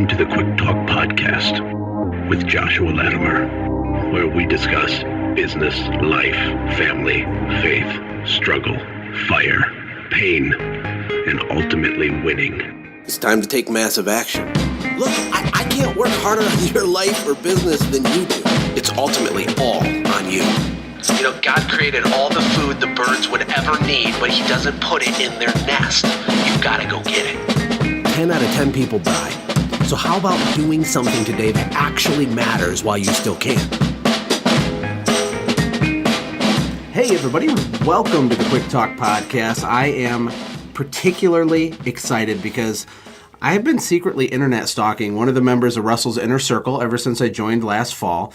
Welcome to the Quick Talk Podcast with Joshua Latimer, where we discuss business, life, family, faith, struggle, fire, pain, and ultimately winning. It's time to take massive action. Look, I can't work harder on your life or business than you do. It's ultimately all on you. You know, God created all the food the birds would ever need, but he doesn't put it in their nest. You've got to go get it. 10 out of 10 people die. So how about doing something today that actually matters while you still can? Hey everybody, welcome to the Quick Talk Podcast. I am particularly excited because I have been secretly internet stalking one of the members of Russell's Inner Circle ever since I joined last fall,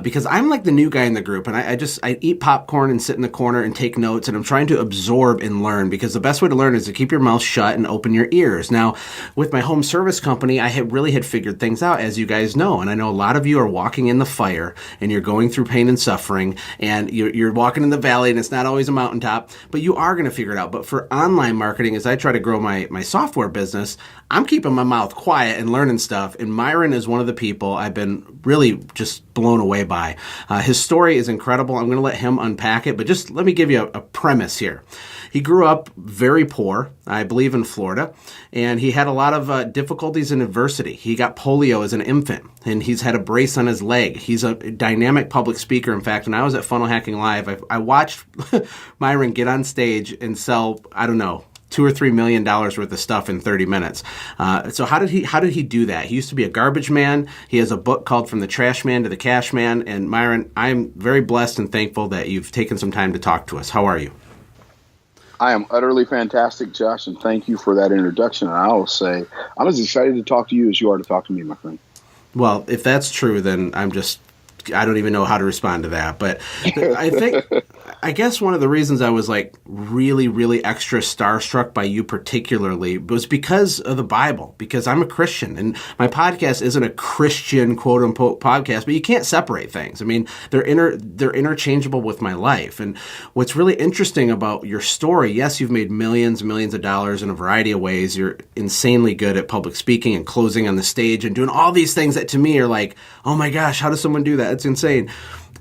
because I'm like the new guy in the group, and I eat popcorn and sit in the corner and take notes, and I'm trying to absorb and learn, because the best way to learn is to keep your mouth shut and open your ears. Now, with my home service company, I really had figured things out, as you guys know, and I know a lot of you are walking in the fire, and you're going through pain and suffering, and you're walking in the valley, and it's not always a mountaintop, but you are going to figure it out. But for online marketing, as I try to grow my software business, I'm keeping my mouth quiet and learning stuff, and Myron is one of the people I've been really just blown away by. His story is incredible. I'm going to let him unpack it, but just let me give you a premise here. He grew up very poor, I believe in Florida, and he had a lot of difficulties and adversity. He got polio as an infant, and he's had a brace on his leg. He's a dynamic public speaker. In fact, when I was at Funnel Hacking Live, I watched Myron get on stage and sell, I don't know, $2 or $3 million worth of stuff in 30 minutes. So how did he do that? He used to be a garbage man. He has a book called From the Trash Man to the Cash Man. And Myron, I'm very blessed and thankful that you've taken some time to talk to us. How are you? I am utterly fantastic, Josh, and thank you for that introduction. And I will say, I'm as excited to talk to you as you are to talk to me, my friend. Well, if that's true, then I don't even know how to respond to that. But I guess one of the reasons I was like really, really extra starstruck by you particularly was because of the Bible, because I'm a Christian and my podcast isn't a Christian quote unquote podcast, but you can't separate things. I mean, they're interchangeable with my life. And what's really interesting about your story, yes, you've made millions and millions of dollars in a variety of ways. You're insanely good at public speaking and closing on the stage and doing all these things that to me are like, oh my gosh, how does someone do that? It's insane.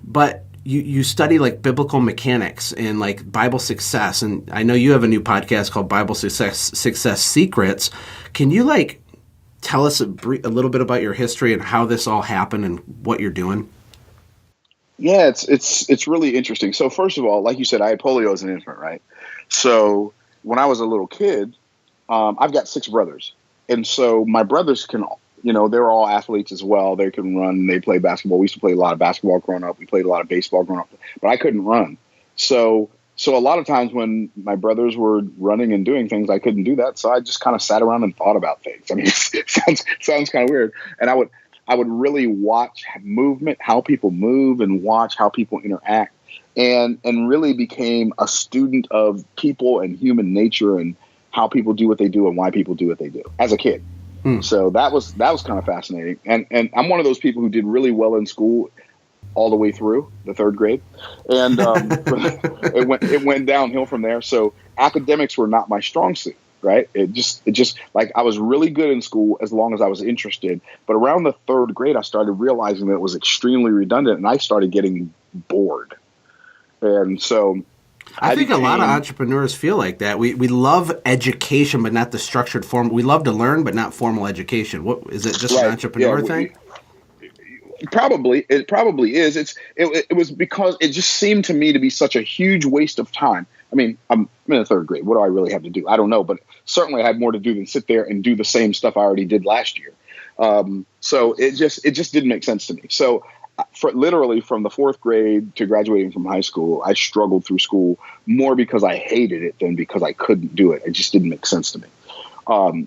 But you study like biblical mechanics and like Bible success. And I know you have a new podcast called Bible Success Secrets. Can you like tell us a little bit about your history and how this all happened and what you're doing? Yeah, it's really interesting. So first of all, like you said, I had polio as an infant, right? So when I was a little kid, I've got 6 brothers. And so my brothers can, they're all athletes as well. They can run. They play basketball. We used to play a lot of basketball growing up. We played a lot of baseball growing up, but I couldn't run. So a lot of times when my brothers were running and doing things, I couldn't do that. So I just kind of sat around and thought about things. I mean, it sounds kind of weird. And I would really watch movement, how people move, and watch how people interact, and really became a student of people and human nature and how people do what they do and why people do what they do as a kid. So that was kind of fascinating. And I'm one of those people who did really well in school all the way through the 3rd grade. And it went downhill from there. So academics were not my strong suit, right? It just like I was really good in school as long as I was interested. But around the 3rd grade, I started realizing that it was extremely redundant and I started getting bored. And so I think a lot of entrepreneurs feel like that. We love education, but not the structured form. We love to learn, but not formal education. What is it? Just an entrepreneur thing? It probably is. It was because it just seemed to me to be such a huge waste of time. I mean, I'm in the 3rd grade. What do I really have to do? I don't know, but certainly I had more to do than sit there and do the same stuff I already did last year. So it just didn't make sense to me. So literally from the 4th grade to graduating from high school, I struggled through school more because I hated it than because I couldn't do it. It just didn't make sense to me.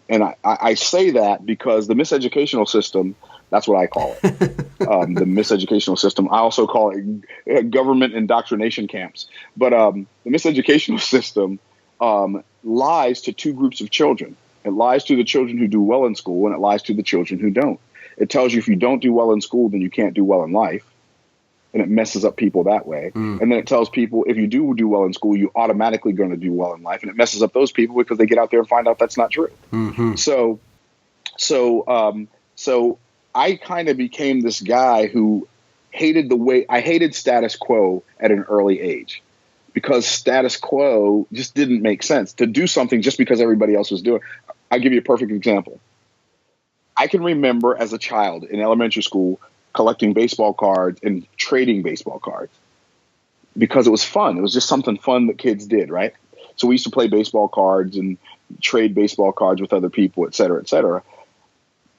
And I say that because the miseducational system, that's what I call it. The miseducational system. I also call it government indoctrination camps. But the miseducational system lies to 2 groups of children. It lies to the children who do well in school, and it lies to the children who don't. It tells you if you don't do well in school, then you can't do well in life. And it messes up people that way. And then it tells people if you do well in school, you automatically going to do well in life. And it messes up those people because they get out there and find out that's not true. So So I kind of became this guy who I hated status quo at an early age, because status quo just didn't make sense to do something just because everybody else was doing. I'll give you a perfect example. I can remember as a child in elementary school collecting baseball cards and trading baseball cards because it was fun. It was just something fun that kids did, right? So we used to play baseball cards and trade baseball cards with other people, et cetera, et cetera.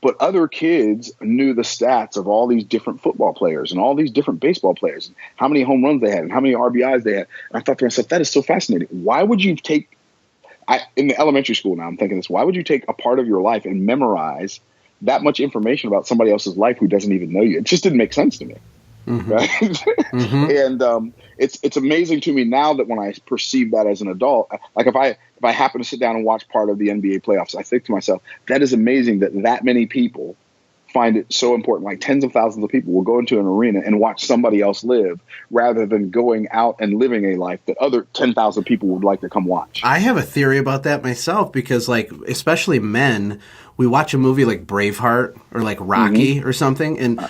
But other kids knew the stats of all these different football players and all these different baseball players, and how many home runs they had and how many RBIs they had. And I thought to myself, that is so fascinating. Why would you in the elementary school now, I'm thinking this, why would you take a part of your life and memorize that much information about somebody else's life who doesn't even know you? It just didn't make sense to me. Mm-hmm. Right? Mm-hmm. And it's amazing to me now that when I perceive that as an adult, like if I happen to sit down and watch part of the NBA playoffs, I think to myself, that is amazing that many people find it so important. Like tens of thousands of people will go into an arena and watch somebody else live rather than going out and living a life that other 10,000 people would like to come watch. I have a theory about that myself because, like, especially men, we watch a movie like Braveheart or like Rocky or something, and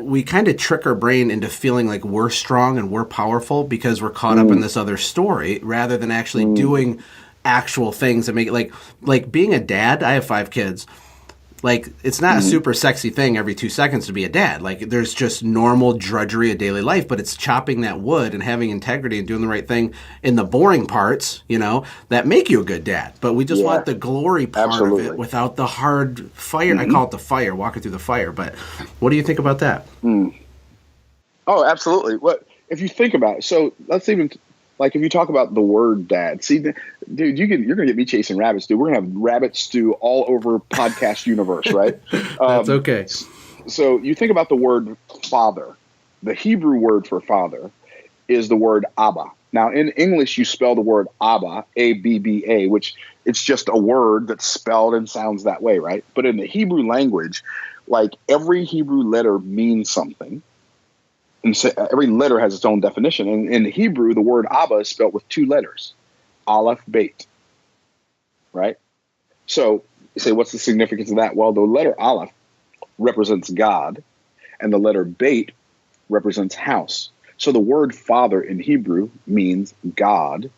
we kind of trick our brain into feeling like we're strong and we're powerful because we're caught up in this other story rather than actually doing actual things that make it like being a dad. I have 5 kids. Like, it's not a super sexy thing every 2 seconds to be a dad. Like, there's just normal drudgery of daily life, but it's chopping that wood and having integrity and doing the right thing in the boring parts, that make you a good dad. But we just want the glory part of it without the hard fire. I call it the fire, walking through the fire. But what do you think about that? Oh, absolutely. What if you think about it? So let's even... Like, if you talk about the word dad, see, dude, you're going to get me chasing rabbits, dude. We're going to have rabbit stew all over podcast universe, right? That's okay. So you think about the word father. The Hebrew word for father is the word Abba. Now, in English, you spell the word Abba, A-B-B-A, which it's just a word that's spelled and sounds that way, right? But in the Hebrew language, like, every Hebrew letter means something. And so every letter has its own definition. And in Hebrew, the word Abba is spelled with 2 letters, Aleph, Beit, right? So you say, what's the significance of that? Well, the letter Aleph represents God, and the letter Beit represents house. So the word father in Hebrew means God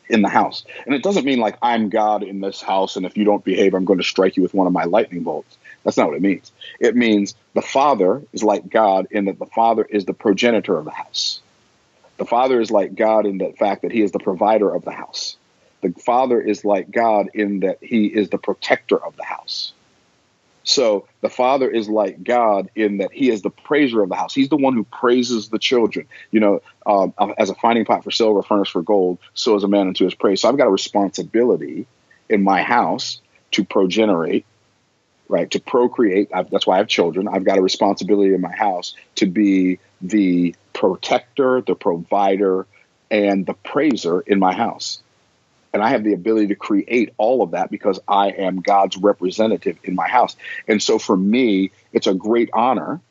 in the house. And it doesn't mean like I'm God in this house, and if you don't behave, I'm going to strike you with one of my lightning bolts. That's not what it means. It means the father is like God in that the father is the progenitor of the house. The father is like God in the fact that he is the provider of the house. The father is like God in that he is the protector of the house. So the father is like God in that he is the praiser of the house. He's the one who praises the children. As a finding pot for silver, furnace for gold, so is a man unto his praise. So I've got a responsibility in my house to progenerate, right, to procreate. That's why I have children. I've got a responsibility in my house to be the protector, the provider, and the praiser in my house. And I have the ability to create all of that because I am God's representative in my house. And so for me, it's a great honor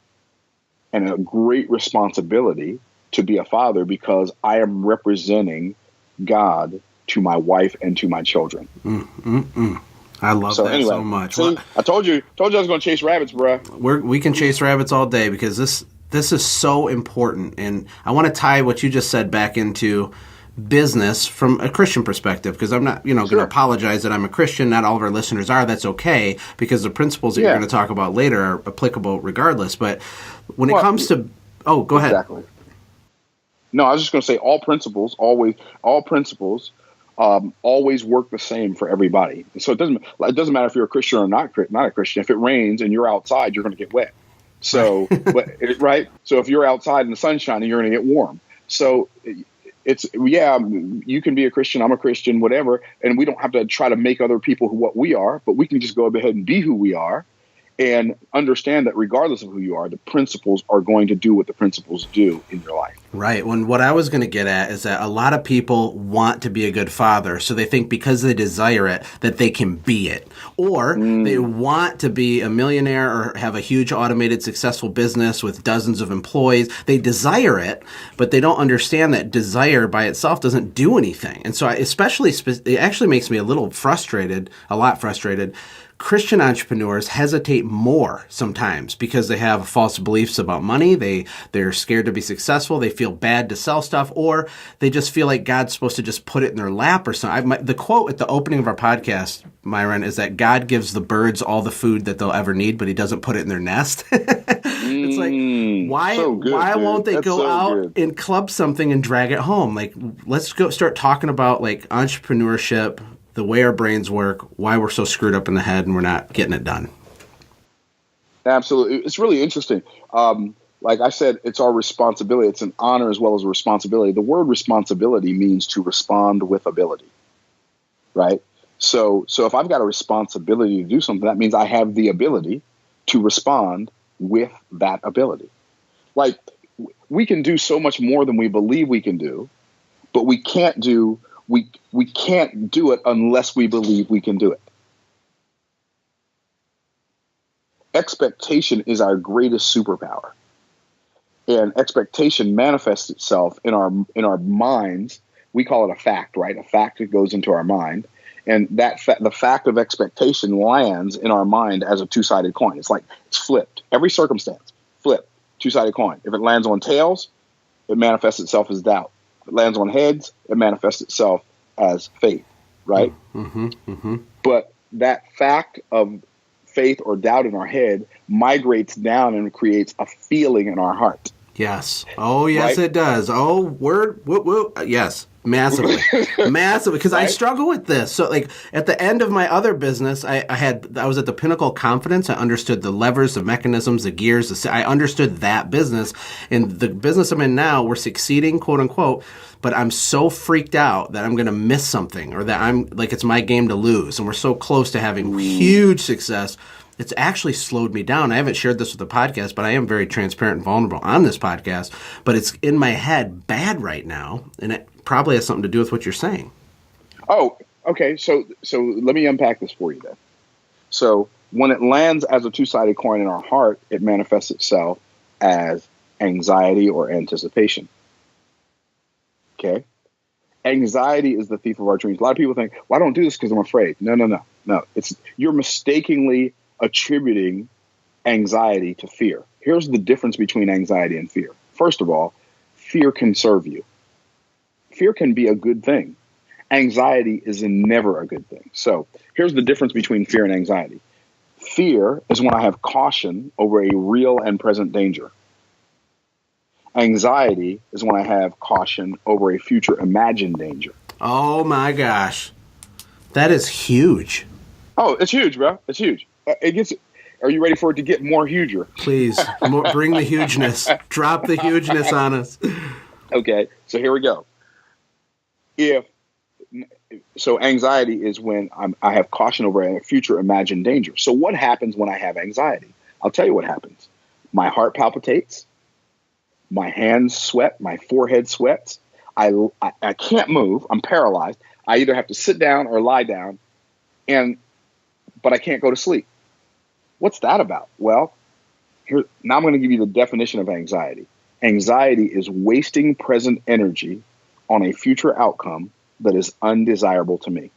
and a great responsibility to be a father because I am representing God to my wife and to my children. I love that so much. See, I told you I was going to chase rabbits, bro. We can chase rabbits all day because this is so important. And I want to tie what you just said back into business from a Christian perspective, because I'm not, going to apologize that I'm a Christian. Not all of our listeners are. That's okay, because the principles that you're going to talk about later are applicable regardless. But when it comes to, go ahead. Exactly. No, I was just going to say all principles always work the same for everybody. So it doesn't matter if you're a Christian or not a Christian. If it rains and you're outside, you're going to get wet. So, right? So if you're outside in the sunshine, you're going to get warm. So you can be a Christian, I'm a Christian, whatever, and we don't have to try to make other people what we are, but we can just go ahead and be who we are and understand that regardless of who you are, the principles are going to do what the principles do in your life. Right. When what I was going to get at is that a lot of people want to be a good father, so they think because they desire it that they can be it. Or they want to be a millionaire or have a huge automated successful business with dozens of employees. They desire it, but they don't understand that desire by itself doesn't do anything. And so it actually makes me a lot frustrated. Christian entrepreneurs hesitate more sometimes because they have false beliefs about money. They're scared to be successful. They feel bad to sell stuff, or they just feel like God's supposed to just put it in their lap or something. The quote at the opening of our podcast, Myron, is that God gives the birds all the food that they'll ever need, but he doesn't put it in their nest. It's like, why won't they go out and club something and drag it home? Like, let's go start talking about like entrepreneurship, the way our brains work, why we're so screwed up in the head and we're not getting it done. Absolutely. It's really interesting. Like I said, it's our responsibility. It's an honor as well as a responsibility. The word responsibility means to respond with ability, right? So if I've got a responsibility to do something, that means I have the ability to respond with that ability. Like, we can do so much more than we believe we can do, but we can't do it unless we believe we can do it. Expectation is our greatest superpower. And expectation manifests itself in our minds. We call it a fact, right? A fact that goes into our mind. And the fact of expectation lands in our mind as a two-sided coin. It's flipped. Every circumstance, flip, two-sided coin. If it lands on tails, it manifests itself as doubt. If it lands on heads, it manifests itself as faith, right? Mm-hmm, mm-hmm. But that fact of faith or doubt in our head migrates down and creates a feeling in our heart. Yes. Oh, yes, right? It does. Oh, word. Whoop, whoop. Yes. Massively. Massively. Because right? I struggle with this. So, like, at the end of my other business, I was at the pinnacle of confidence. I understood the levers, the mechanisms, the gears. I understood that business. And the business I'm in now, we're succeeding, quote unquote. But I'm so freaked out that I'm going to miss something, or that it's my game to lose. And we're so close to having huge success. It's actually slowed me down. I haven't shared this with the podcast, but I am very transparent and vulnerable on this podcast. But it's in my head bad right now, and it probably has something to do with what you're saying. Oh, okay. So let me unpack this for you then. So when it lands as a two-sided coin in our heart, it manifests itself as anxiety or anticipation. Okay? Anxiety is the thief of our dreams. A lot of people think, well, I don't do this because I'm afraid. No. You're mistakenly attributing anxiety to fear. Here's the difference between anxiety and fear. First of all, fear can serve you. Fear can be a good thing. Anxiety is never a good thing. So here's the difference between fear and anxiety. Fear is when I have caution over a real and present danger. Anxiety is when I have caution over a future imagined danger. Oh my gosh. That is huge. Oh, it's huge, bro. It's huge. Are you ready for it to get more huger? Please, bring the hugeness. Drop the hugeness on us. Okay, so here we go. So anxiety is when I have caution over a future imagined danger. So what happens when I have anxiety? I'll tell you what happens. My heart palpitates. My hands sweat. My forehead sweats. I can't move. I'm paralyzed. I either have to sit down or lie down, but I can't go to sleep. What's that about? Well, now I'm going to give you the definition of anxiety. Anxiety is wasting present energy on a future outcome that is undesirable to me.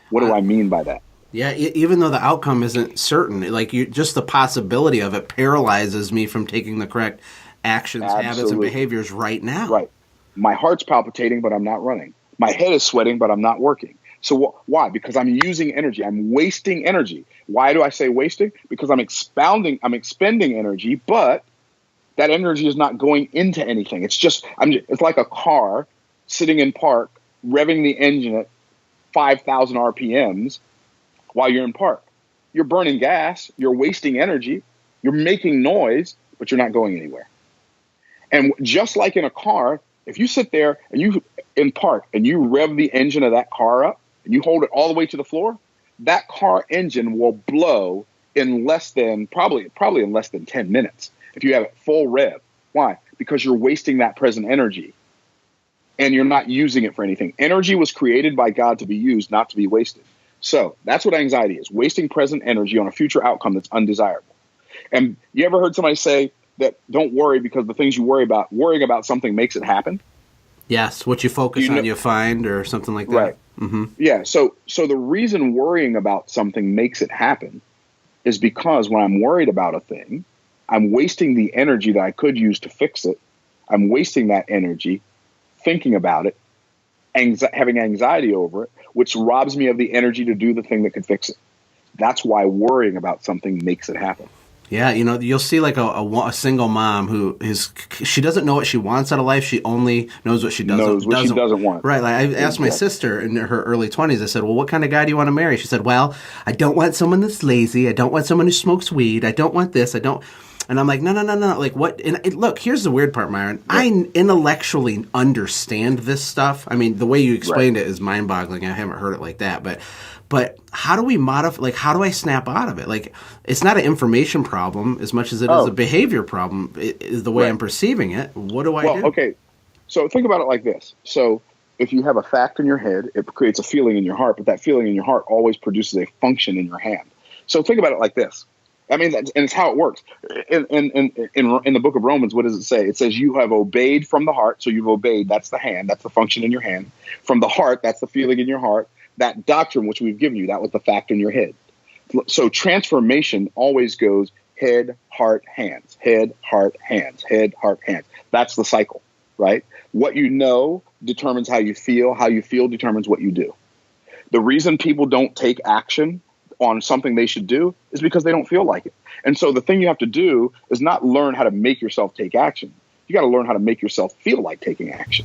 What do I mean by that? Yeah, even though the outcome isn't certain, just the possibility of it paralyzes me from taking the correct actions, habits, and behaviors right now. Right. My heart's palpitating, but I'm not running. My head is sweating, but I'm not working. So why? Because I'm using energy. I'm wasting energy. Why do I say wasting? Because I'm expending energy, but that energy is not going into anything. It's like a car sitting in park, revving the engine at 5,000 RPMs while you're in park. You're burning gas. You're wasting energy. You're making noise, but you're not going anywhere. And just like in a car, if you sit there and you in park and you rev the engine of that car up and you hold it all the way to the floor, that car engine will blow in probably in less than 10 minutes. If you have it full rev, Why? Because you're wasting that present energy and you're not using it for anything. Energy was created by God to be used, not to be wasted. So that's what anxiety is, wasting present energy on a future outcome that's undesirable. And you ever heard somebody say that don't worry because the things you worrying about something makes it happen? Yes, what you focus on, you find, or something like that. Right. Mm-hmm. Yeah. So the reason worrying about something makes it happen is because when I'm worried about a thing, I'm wasting the energy that I could use to fix it. I'm wasting that energy thinking about it, having anxiety over it, which robs me of the energy to do the thing that could fix it. That's why worrying about something makes it happen. Yeah, you'll see like a single mom she doesn't know what she wants out of life. She only knows what she doesn't want. Right. Like I asked my sister in her early 20s, I said, well, what kind of guy do you want to marry? She said, well, I don't want someone that's lazy. I don't want someone who smokes weed. I don't want this. And I'm like, no. Like what? And look, here's the weird part, Myron. Yeah. I intellectually understand this stuff. I mean, the way you explained it is mind boggling. I haven't heard it like that, But how do we modify, like, how do I snap out of it? Like, it's not an information problem as much as it is a behavior problem, is the way I'm perceiving it. What do I do? Okay. So think about it like this. So if you have a fact in your head, it creates a feeling in your heart, but that feeling in your heart always produces a function in your hand. So think about it like this. I mean, and it's how it works. In the book of Romans, what does it say? It says you have obeyed from the heart. So you've obeyed. That's the hand. That's the function in your hand. From the heart, that's the feeling in your heart. That doctrine which we've given you, that was the fact in your head. So transformation always goes head, heart, hands, head, heart, hands, head, heart, hands. That's the cycle, right? What you know determines how you feel determines what you do. The reason people don't take action on something they should do is because they don't feel like it. And so the thing you have to do is not learn how to make yourself take action. You got to learn how to make yourself feel like taking action.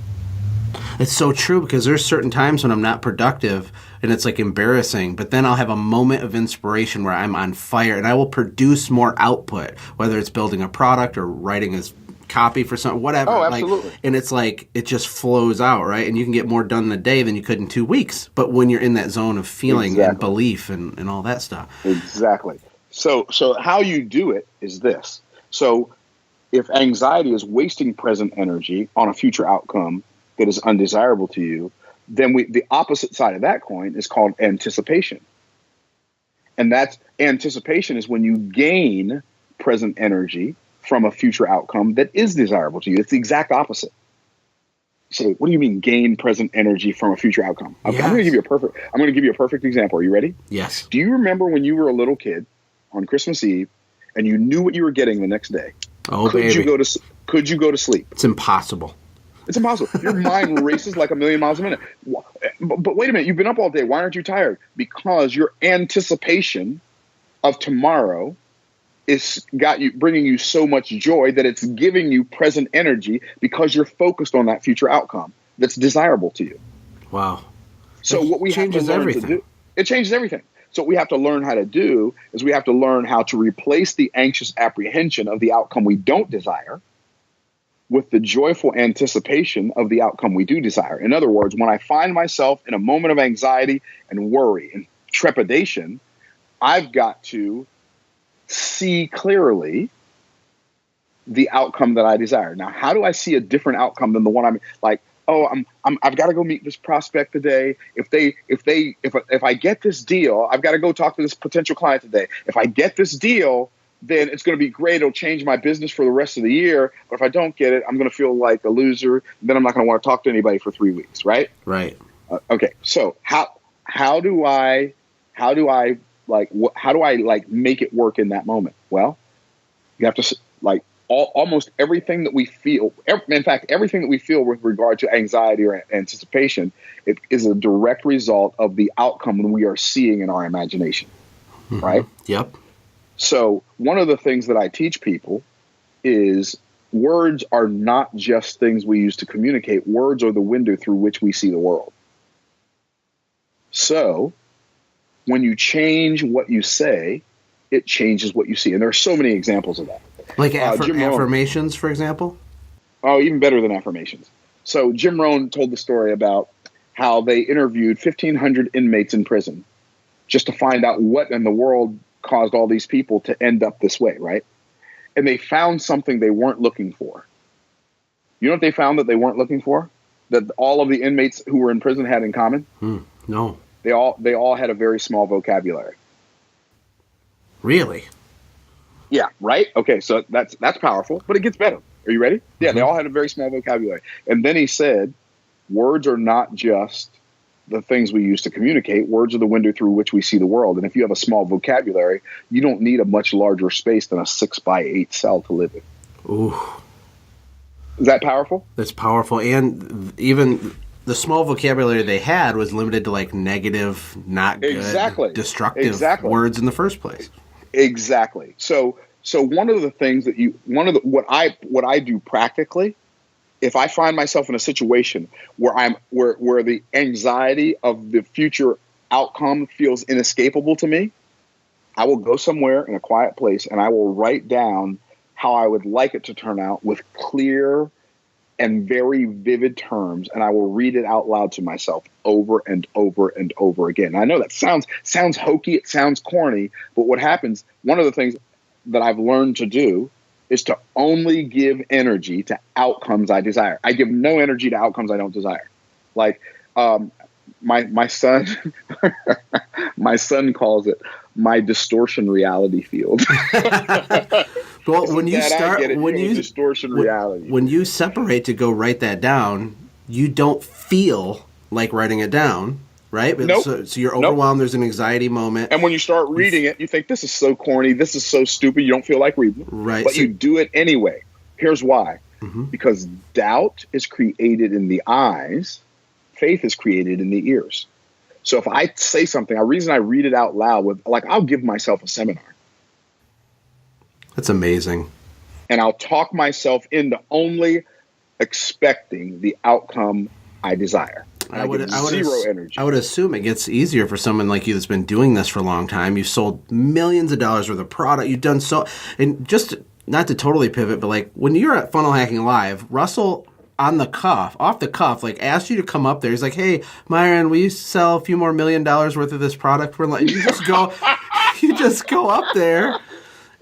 It's so true because there's certain times when I'm not productive and it's like embarrassing, but then I'll have a moment of inspiration where I'm on fire and I will produce more output, whether it's building a product or writing a copy for something, whatever. Oh, absolutely. Like, and it's like, it just flows out, right? And you can get more done in a day than you could in 2 weeks. But when you're in that zone of feeling and belief and all that stuff. Exactly. So how you do it is this. So if anxiety is wasting present energy on a future outcome that is undesirable to you, then the opposite side of that coin is called anticipation. And that's anticipation is when you gain present energy from a future outcome that is desirable to you. It's the exact opposite. So what do you mean gain present energy from a future outcome? Okay, yes. I'm going to give you a perfect example. Are you ready? Yes. Do you remember when you were a little kid on Christmas Eve and you knew what you were getting the next day? Oh, baby. Could you go to sleep? It's impossible. It's impossible. Your mind races like 1,000,000 miles a minute. But wait a minute. You've been up all day. Why aren't you tired? Because your anticipation of tomorrow is bringing you so much joy that it's giving you present energy because you're focused on that future outcome that's desirable to you. Wow. So what we have to learn to do, it changes everything. So what we have to learn how to do is we have to learn how to replace the anxious apprehension of the outcome we don't desire with the joyful anticipation of the outcome we do desire. In other words, when I find myself in a moment of anxiety and worry and trepidation, I've got to see clearly the outcome that I desire. Now, how do I see a different outcome than the one I'm like, I've got to go meet this prospect today. If I get this deal, I've got to go talk to this potential client today. If I get this deal, then it's going to be great. It'll change my business for the rest of the year. But if I don't get it, I'm going to feel like a loser. Then I'm not going to want to talk to anybody for 3 weeks. Right. Right. Okay. So how do I make it work in that moment? Well, you have to almost everything that we feel. In fact, everything that we feel with regard to anxiety or anticipation, it is a direct result of the outcome we are seeing in our imagination. Mm-hmm. Right. Yep. So one of the things that I teach people is words are not just things we use to communicate. Words are the window through which we see the world. So when you change what you say, it changes what you see. And there are so many examples of that. Like affirmations, for example? Oh, even better than affirmations. So Jim Rohn told the story about how they interviewed 1,500 inmates in prison just to find out what in the world caused all these people to end up this way, right? And they found something they weren't looking for. You know what they found that they weren't looking for? That all of the inmates who were in prison had in common? No. They all had a very small vocabulary. Really? Yeah, right? Okay, so that's powerful, but it gets better. Are you ready? Yeah, they all had a very small vocabulary. And then he said, words are not just the things we use to communicate. Words are the window through which we see the world. And if you have a small vocabulary, you don't need a much larger space than a 6x8 cell to live in. Ooh. Is that powerful? That's powerful. And even the small vocabulary they had was limited to like negative, not good, destructive words in the first place. Exactly. So one of the things that what I do practically, if I find myself in a situation where where the anxiety of the future outcome feels inescapable to me, I will go somewhere in a quiet place and I will write down how I would like it to turn out with clear and very vivid terms, and I will read it out loud to myself over and over and over again. I know that sounds hokey, it sounds corny, but what happens, one of the things that I've learned to do is to only give energy to outcomes I desire. I give no energy to outcomes I don't desire. Like my son my son calls it my distortion reality field. Well, when you distortion reality. When you separate to go write that down, you don't feel like writing it down, right? Nope. So you're overwhelmed. There's an anxiety moment. And when you start reading it, you think, this is so corny. This is so stupid. You don't feel like reading it. Right. But you do it anyway. Here's why. Because doubt is created in the eyes. Faith is created in the ears. So if I say something, the reason I read it out loud, I'll give myself a seminar. That's amazing. And I'll talk myself into only expecting the outcome I desire. I would zero energy. I would assume it gets easier for someone like you that's been doing this for a long time. You've sold millions of dollars worth of product. You've done so, and just not to totally pivot, but like when you're at Funnel Hacking Live, Russell off the cuff, like asked you to come up there. He's like, "Hey, Myron, will you sell a few more $1 million worth of this product?" We're like, you just go up there.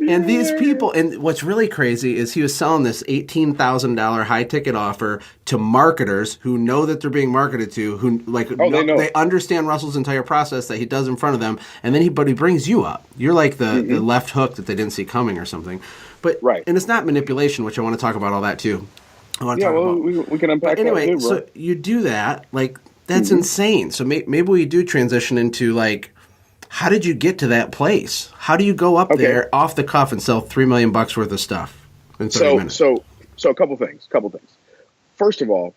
And these people, and what's really crazy is he was selling this $18,000 high ticket offer to marketers who know that they're being marketed to, who they understand Russell's entire process that he does in front of them, and then he brings you up. You're like the left hook that they didn't see coming or something. But and it's not manipulation, which I want to talk about all that too. We can unpack that too, bro. So you do that, like that's insane. So maybe we do transition into like, how did you get to that place? How do you go up there off the cuff and sell $3 million worth of stuff in 30 minutes? So a couple things. First of all,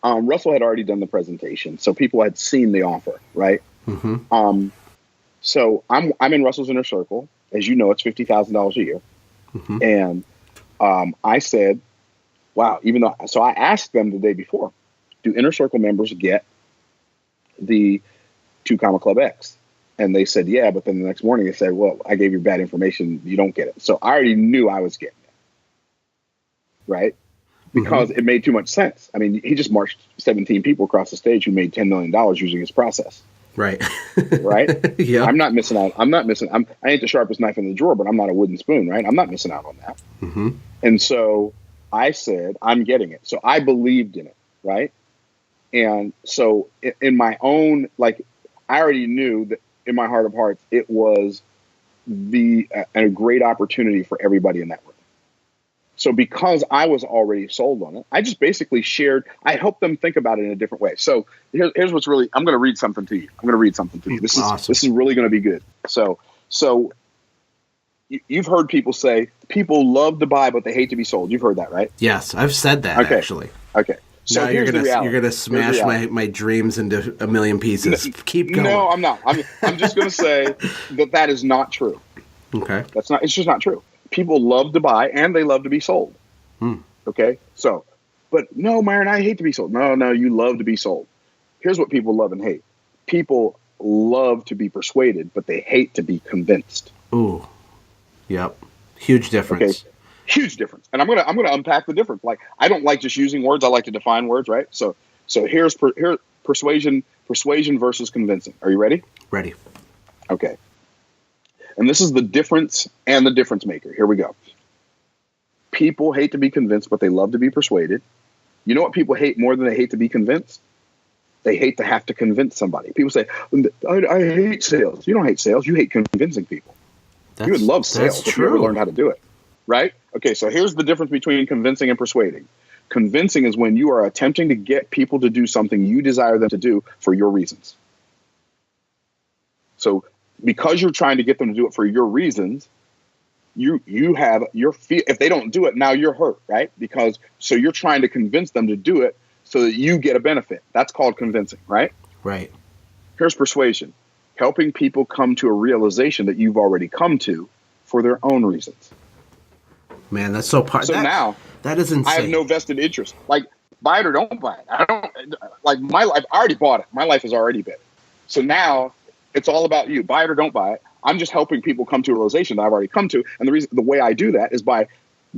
Russell had already done the presentation, so people had seen the offer, right? So I'm in Russell's inner circle. As you know, it's $50,000 a year. And I said, wow, so I asked them the day before, do inner circle members get the 2 Comma Club X? And they said, yeah, but then the next morning they said, well, I gave you bad information. You don't get it. So I already knew I was getting it. Right? Because it made too much sense. I mean, he just marched 17 people across the stage who made $10 million using his process. Right. Right? Yeah. I'm not missing out. I ain't the sharpest knife in the drawer, but I'm not a wooden spoon, right? I'm not missing out on that. And so I said, I'm getting it. So I believed in it. Right? And so in my own, like, I already knew that, in my heart of hearts, it was a great opportunity for everybody in that room. So because I was already sold on it, I just basically I helped them think about it in a different way. So here's what's really, I'm going to read something to you. This is really going to be good. So you've heard people say, people love to buy, but they hate to be sold. You've heard that, right? Yes, I've said that actually. Okay. So now you're gonna smash my dreams into a million pieces. Keep going. No, I'm not. I'm just gonna say that is not true. Okay. It's just not true. People love to buy and they love to be sold. Okay. So, but no, Myron, I hate to be sold. No, you love to be sold. Here's what people love and hate. People love to be persuaded, but they hate to be convinced. Ooh. Yep. Huge difference. Okay. Huge difference. And I'm gonna unpack the difference. Like, I don't like just using words. I like to define words, right? So here's persuasion versus convincing. Are you ready? Ready. Okay. And this is the difference and the difference maker. Here we go. People hate to be convinced, but they love to be persuaded. You know what people hate more than they hate to be convinced? They hate to have to convince somebody. People say, I hate sales. You don't hate sales. You hate convincing people. You would love sales if you ever learned how to do it. Right? Okay, so here's the difference between convincing and persuading. Convincing is when you are attempting to get people to do something you desire them to do for your reasons. So because you're trying to get them to do it for your reasons, you have your fear. If they don't do it, now you're hurt, right? So you're trying to convince them to do it so that you get a benefit. That's called convincing, right? Right. Here's persuasion. Helping people come to a realization that you've already come to for their own reasons. Man, that's so now that is insane. I have no vested interest. Like, buy it or don't buy it. I don't like my life. I already bought it. My life has already been. So now it's all about you. Buy it or don't buy it. I'm just helping people come to a realization that I've already come to. And the way I do that is by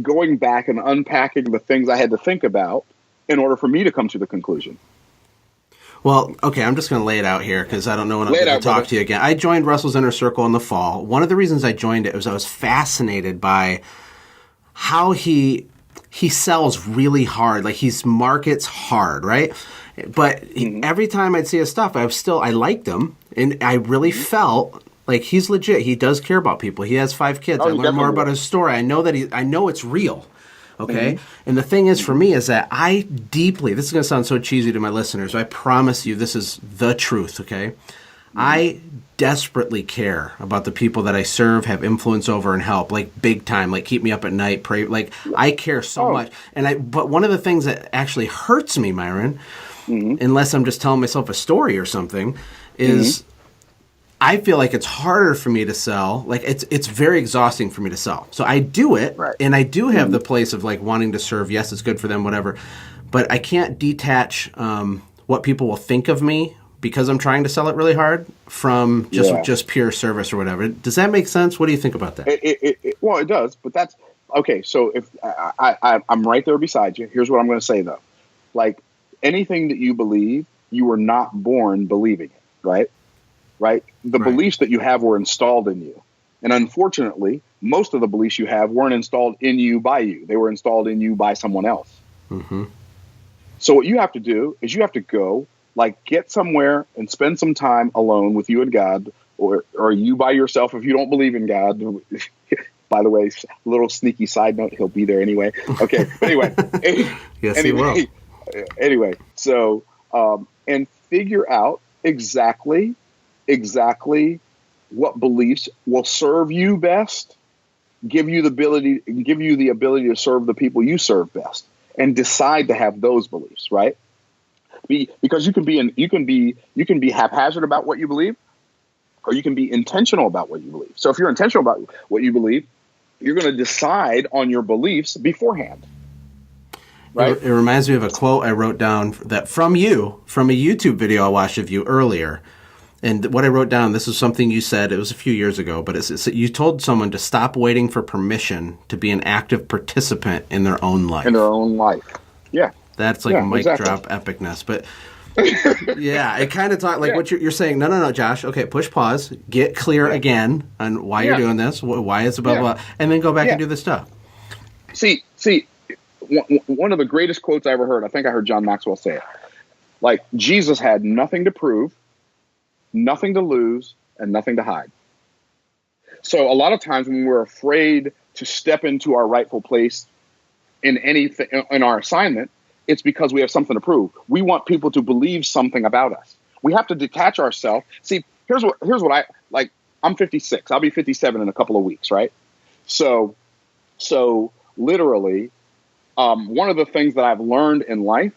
going back and unpacking the things I had to think about in order for me to come to the conclusion. Well, okay, I'm just going to lay it out here because I don't know when I'm going to talk to you again. I joined Russell's Inner Circle in the fall. One of the reasons I joined it was I was fascinated by how he sells really hard. Like, he markets hard, right? But every time I'd see his stuff, I liked him, and I really felt like he's legit. He does care about people. He has 5 kids. I learned more about his story. I know it's real. Okay. And the thing is, for me, is that this is going to sound so cheesy to my listeners. I promise you this is the truth. Okay. I desperately care about the people that I serve, have influence over, and help, like, big time, like, keep me up at night, pray. Like, I care so much. But one of the things that actually hurts me, Myron, unless I'm just telling myself a story or something, is I feel like it's harder for me to sell. Like, it's very exhausting for me to sell. So I do it, and I do have the place of, like, wanting to serve. Yes, it's good for them, whatever. But I can't detach what people will think of me because I'm trying to sell it really hard from just pure service or whatever. Does that make sense? What do you think about that? Well, it does, but that's okay. So if I'm right there beside you, here's what I'm going to say though. Like, anything that you believe, you were not born believing it, right? Right. The beliefs that you have were installed in you. And unfortunately, most of the beliefs you have weren't installed in you by you. They were installed in you by someone else. So what you have to do is you have to go, like, get somewhere and spend some time alone with you and God, or you by yourself if you don't believe in God. By the way, little sneaky side note, he'll be there anyway. Okay, anyway. Yes, he will. Anyway, so, and figure out exactly what beliefs will serve you best, give you the ability to serve the people you serve best, and decide to have those beliefs, right? Because you can be haphazard about what you believe, or you can be intentional about what you believe. So if you're intentional about what you believe, you're going to decide on your beliefs beforehand. Right? It reminds me of a quote I wrote down that from a YouTube video I watched of you earlier. And what I wrote down, this is something you said, it was a few years ago, but you told someone to stop waiting for permission to be an active participant in their own life. Yeah. That's like a mic drop epicness. But yeah, it kind of talks like what you're saying. No, Josh. Okay, push pause. Get clear again on why you're doing this. Why is it blah, blah, blah. And then go back and do the stuff. See, one of the greatest quotes I ever heard, I think I heard John Maxwell say it. Like, Jesus had nothing to prove, nothing to lose, and nothing to hide. So a lot of times when we're afraid to step into our rightful place in anything, in our assignment, it's because we have something to prove. We want people to believe something about us. We have to detach ourselves. See, here's what I like. I'm 56. I'll be 57 in a couple of weeks, right? So literally, one of the things that I've learned in life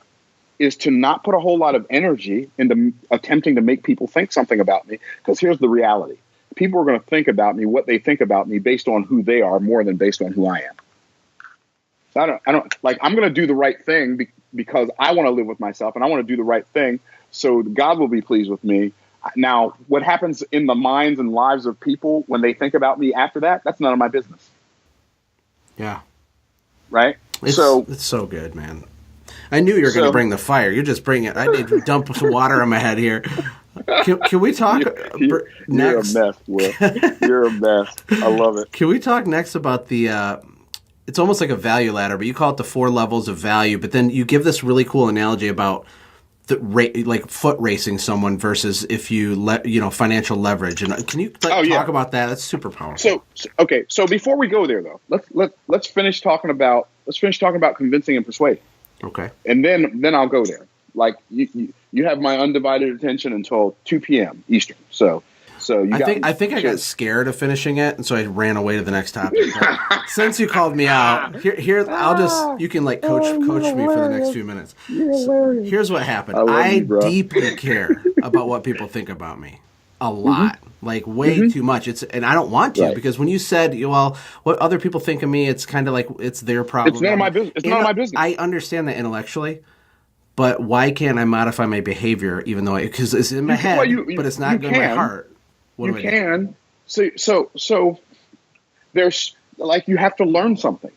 is to not put a whole lot of energy into attempting to make people think something about me. Because here's the reality. People are going to think about me, what they think about me based on who they are more than based on who I am. So I don't like, I'm going to do the right thing because I want to live with myself and I want to do the right thing so God will be pleased with me. Now, what happens in the minds and lives of people when they think about me after that, that's none of my business. Yeah. Right? It's so good, man. I knew you were going to bring the fire. You're just bringing it. I need to dump some water on my head here. Can we talk next? You're a mess, Will. You're a mess. I love it. Can we talk next about the it's almost like a value ladder, but you call it the 4 levels of value. But then you give this really cool analogy about like foot racing someone versus if you financial leverage. And can you talk about that? That's super powerful. So before we go there though, let's finish talking about convincing and persuading. Okay. And then I'll go there. Like you have my undivided attention until 2 p.m. Eastern. So I think I got scared of finishing it, and so I ran away to the next topic. Since you called me out, here you can like coach me for the next few minutes. So here's what happened. I deeply care about what people think about me. A lot. Like way too much. And I don't want to because when you said, well, what other people think of me, it's kind of like it's their problem. It's none of my business. It's none of my business. I understand that intellectually. But why can't I modify my behavior even though because it's in my head, but it's not in my heart? You can. So there's like you have to learn something.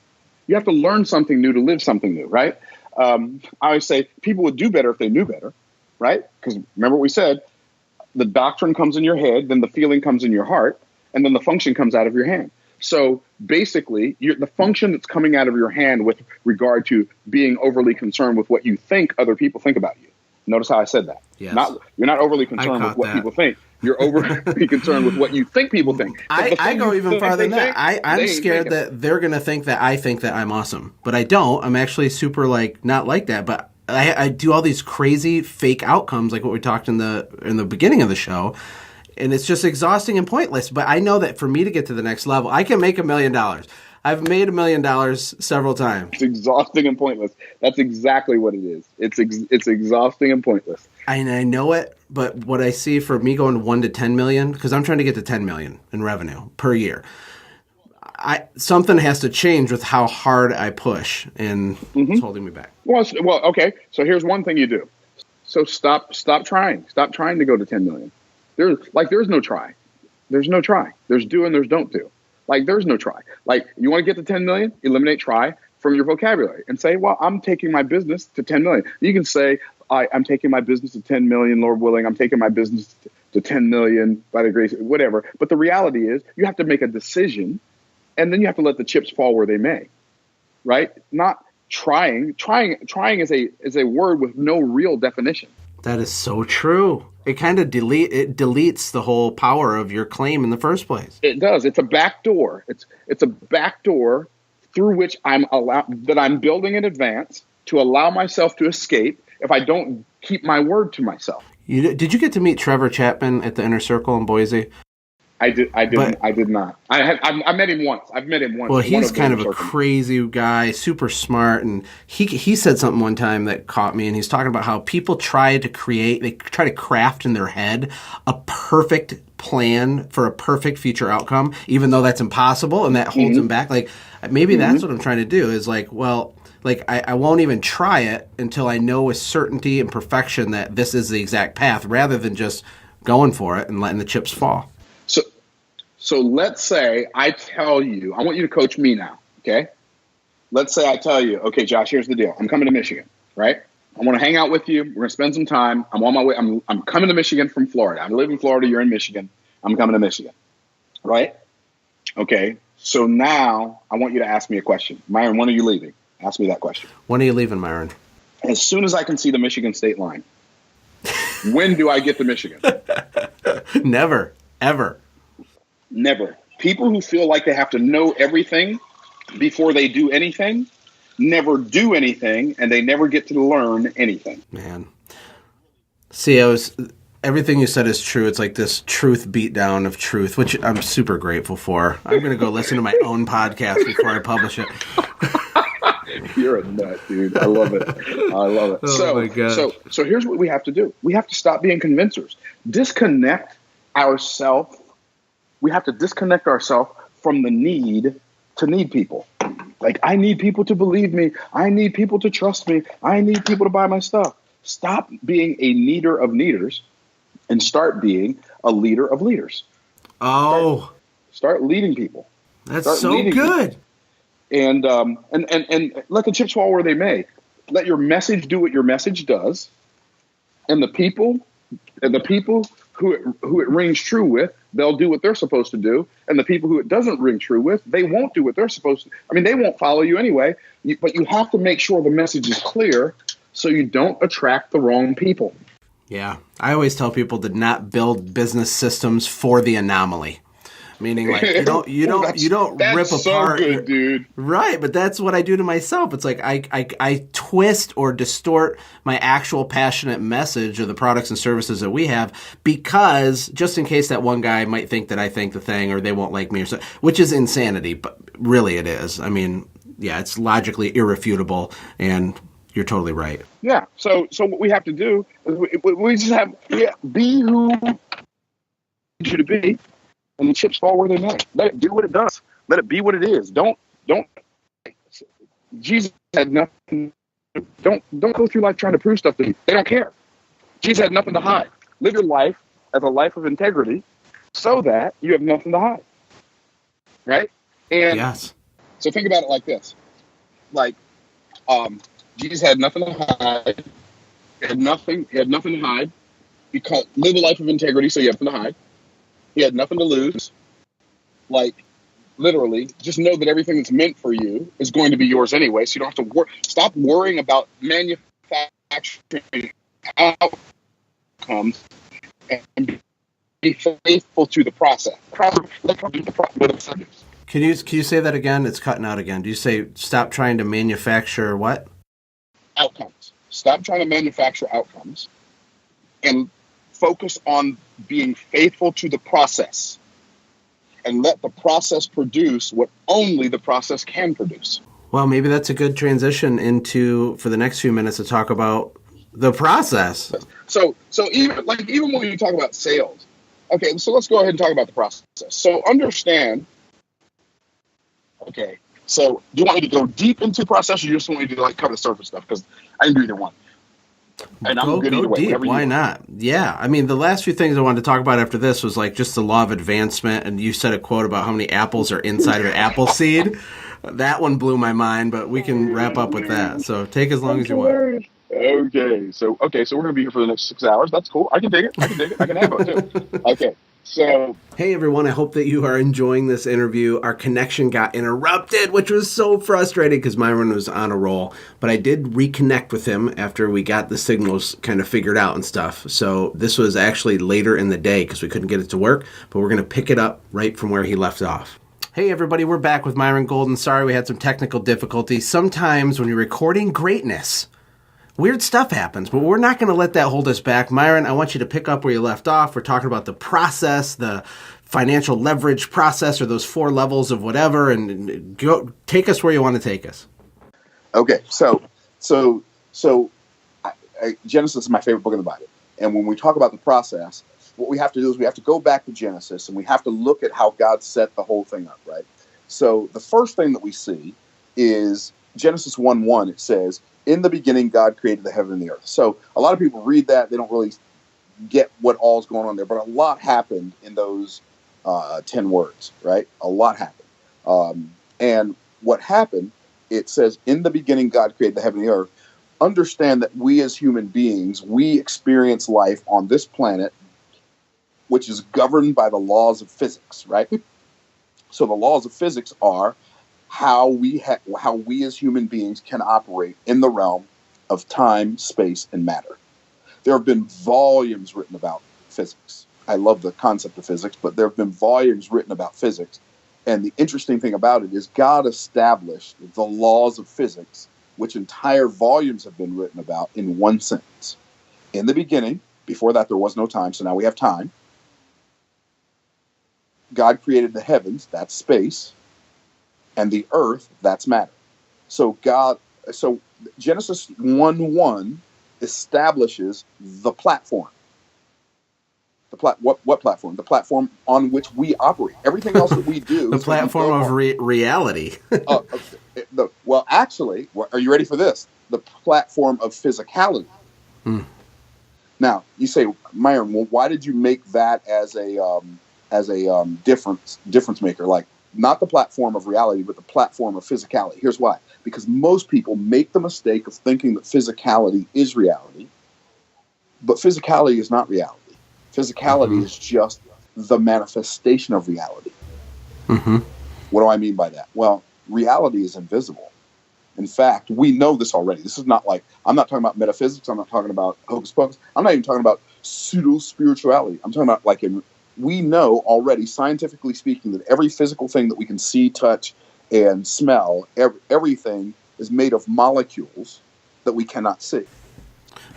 You have to learn something new to live something new, right? I always say people would do better if they knew better, right? Because remember what we said, the doctrine comes in your head, then the feeling comes in your heart, and then the function comes out of your hand. So basically, the function that's coming out of your hand with regard to being overly concerned with what you think other people think about you. Notice how I said that. Yes. You're not overly concerned with what people think. You're overly concerned with what you think people think. I go even farther than that. I'm scared that they're going to think that I think that I'm awesome. But I don't. I'm actually super not like that. But I do all these crazy fake outcomes like what we talked in the beginning of the show. And it's just exhausting and pointless. But I know that for me to get to the next level, I can make $1 million. I've made $1 million several times. It's exhausting and pointless. That's exactly what it is. It's exhausting and pointless. And I know it, but what I see for me going 1 to 10 million, because I'm trying to get to 10 million in revenue per year, something has to change with how hard I push, and it's holding me back. Well, okay. So here's one thing you do. So stop trying. Stop trying to go to 10 million. There's no try. There's no try. There's do and there's don't do. Like there's no try. Like you want to get to 10 million, eliminate try from your vocabulary and say, well, I'm taking my business to 10 million. You can say, I'm taking my business to 10 million, Lord willing. I'm taking my business to 10 million by the grace, whatever. But the reality is you have to make a decision and then you have to let the chips fall where they may, right? Not trying. Trying is a word with no real definition. That is so true. It kind of deletes the whole power of your claim in the first place. It does. It's a back door. It's a back door through which I'm building in advance to allow myself to escape if I don't keep my word to myself. Did you get to meet Trevor Chapman at the Inner Circle in Boise? I did not. I met him once. I've met him once. Well, he's kind of a crazy guy, super smart, and he said something one time that caught me, and he's talking about how people try to craft in their head a perfect plan for a perfect future outcome, even though that's impossible, and that holds them back. Like maybe that's what I'm trying to do is like, well, like I won't even try it until I know with certainty and perfection that this is the exact path, rather than just going for it and letting the chips fall. So let's say I tell you, I want you to coach me now, okay? Let's say I tell you, okay, Josh, here's the deal. I'm coming to Michigan, right? I want to hang out with you. We're going to spend some time. I'm on my way. I'm coming to Michigan from Florida. I live in Florida. You're in Michigan. I'm coming to Michigan, right? Okay. So now I want you to ask me a question. Myron, when are you leaving? Ask me that question. When are you leaving, Myron? As soon as I can see the Michigan state line. When do I get to Michigan? Never, ever. Never. People who feel like they have to know everything before they do anything never do anything, and they never get to learn anything. Man. See, everything you said is true. It's like this truth beatdown of truth, which I'm super grateful for. I'm going to go listen to my own podcast before I publish it. You're a nut, dude. I love it. Oh my God. So here's what we have to do. We have to stop being convincers. Disconnect ourselves. We have to disconnect ourselves from the need to need people. Like, I need people to believe me. I need people to trust me. I need people to buy my stuff. Stop being a needer of needers and start being a leader of leaders. Oh. Start leading people. That's so good. And let the chips fall where they may. Let your message do what your message does. And the people who it rings true with, they'll do what they're supposed to do. And the people who it doesn't ring true with, they won't do what they're supposed to. I mean, they won't follow you anyway, but you have to make sure the message is clear so you don't attract the wrong people. Yeah. I always tell people to not build business systems for the anomaly. Meaning, like, you don't rip so apart. Good, dude. Right, but that's what I do to myself. It's like I twist or distort my actual passionate message of the products and services that we have because just in case that one guy might think that I think the thing or they won't like me or so, which is insanity, but really it is. I mean, yeah, it's logically irrefutable, and you're totally right. Yeah. So what we have to do is we just have be who you need you to be. And the chips fall where they may. Let it do what it does. Let it be what it is. Don't. Jesus had nothing. Don't go through life trying to prove stuff to you. They don't care. Jesus had nothing to hide. Live your life as a life of integrity, so that you have nothing to hide. Right? And yes. So think about it like this: like, Jesus had nothing to hide. He had nothing to hide because live a life of integrity, so you have nothing to hide. He had nothing to lose. Like, literally, just know that everything that's meant for you is going to be yours anyway. So you don't have to stop worrying about manufacturing outcomes and be faithful to the process. Can you say that again? It's cutting out again. Do you say stop trying to manufacture what? Outcomes. Stop trying to manufacture outcomes and focus on being faithful to the process and let the process produce what only the process can produce. Well, maybe that's a good transition into for the next few minutes to talk about the process. So even when you talk about sales, okay, so let's go ahead and talk about the process. So understand, okay, so do you want me to go deep into the process or you just want me to like cover the surface stuff? Because I can do either one. And I'm good either way. Deep. Why not? Yeah. I mean, the last few things I wanted to talk about after this was like just the law of advancement. And you said a quote about how many apples are inside of an apple seed. That one blew my mind, but we can wrap up with that. So take as long as you want. Okay. So we're going to be here for the next 6 hours. That's cool. I can dig it. I can have it too. Okay. So, hey everyone, I hope that you are enjoying this interview. Our connection got interrupted, which was so frustrating because Myron was on a roll. But I did reconnect with him after we got the signals kind of figured out and stuff. So this was actually later in the day because we couldn't get it to work. But we're going to pick it up right from where he left off. Hey everybody, we're back with Myron Golden. Sorry we had some technical difficulties. Sometimes when you're recording greatness, weird stuff happens, but we're not going to let that hold us back. Myron, I want you to pick up where you left off. We're talking about the process, the financial leverage process, or those 4 levels of whatever, and go take us where you want to take us. Okay, so Genesis is my favorite book in the Bible. And when we talk about the process, what we have to do is we have to go back to Genesis, and we have to look at how God set the whole thing up, right? So the first thing that we see is Genesis 1:1. It says, in the beginning, God created the heaven and the earth. So a lot of people read that. They don't really get what all's going on there. But a lot happened in those 10 words, right? A lot happened. And what happened, it says, in the beginning, God created the heaven and the earth. Understand that we as human beings, we experience life on this planet, which is governed by the laws of physics, right? So the laws of physics are how we as human beings can operate in the realm of time, space, and matter. There have been volumes written about physics. I love the concept of physics, but there have been volumes written about physics. And the interesting thing about it is God established the laws of physics, which entire volumes have been written about in one sentence. In the beginning, before that there was no time, so now we have time. God created the heavens, that's space, and the earth, that's matter. So Genesis 1:1 establishes the platform. What platform? The platform on which we operate. Everything else that we do. The platform of reality. Well, actually, are you ready for this? The platform of physicality. Now, you say, Myron, well, why did you make that as a difference maker? Like, not the platform of reality, but the platform of physicality. Here's why. Because most people make the mistake of thinking that physicality is reality, but physicality is not reality. Physicality is just the manifestation of reality. What do I mean by that? Well, reality is invisible. In fact, we know this already. This is not like, I'm not talking about metaphysics. I'm not talking about hocus pocus. I'm not even talking about pseudo spirituality. I'm talking about we know already, scientifically speaking, that every physical thing that we can see, touch, and smell, everything is made of molecules that we cannot see.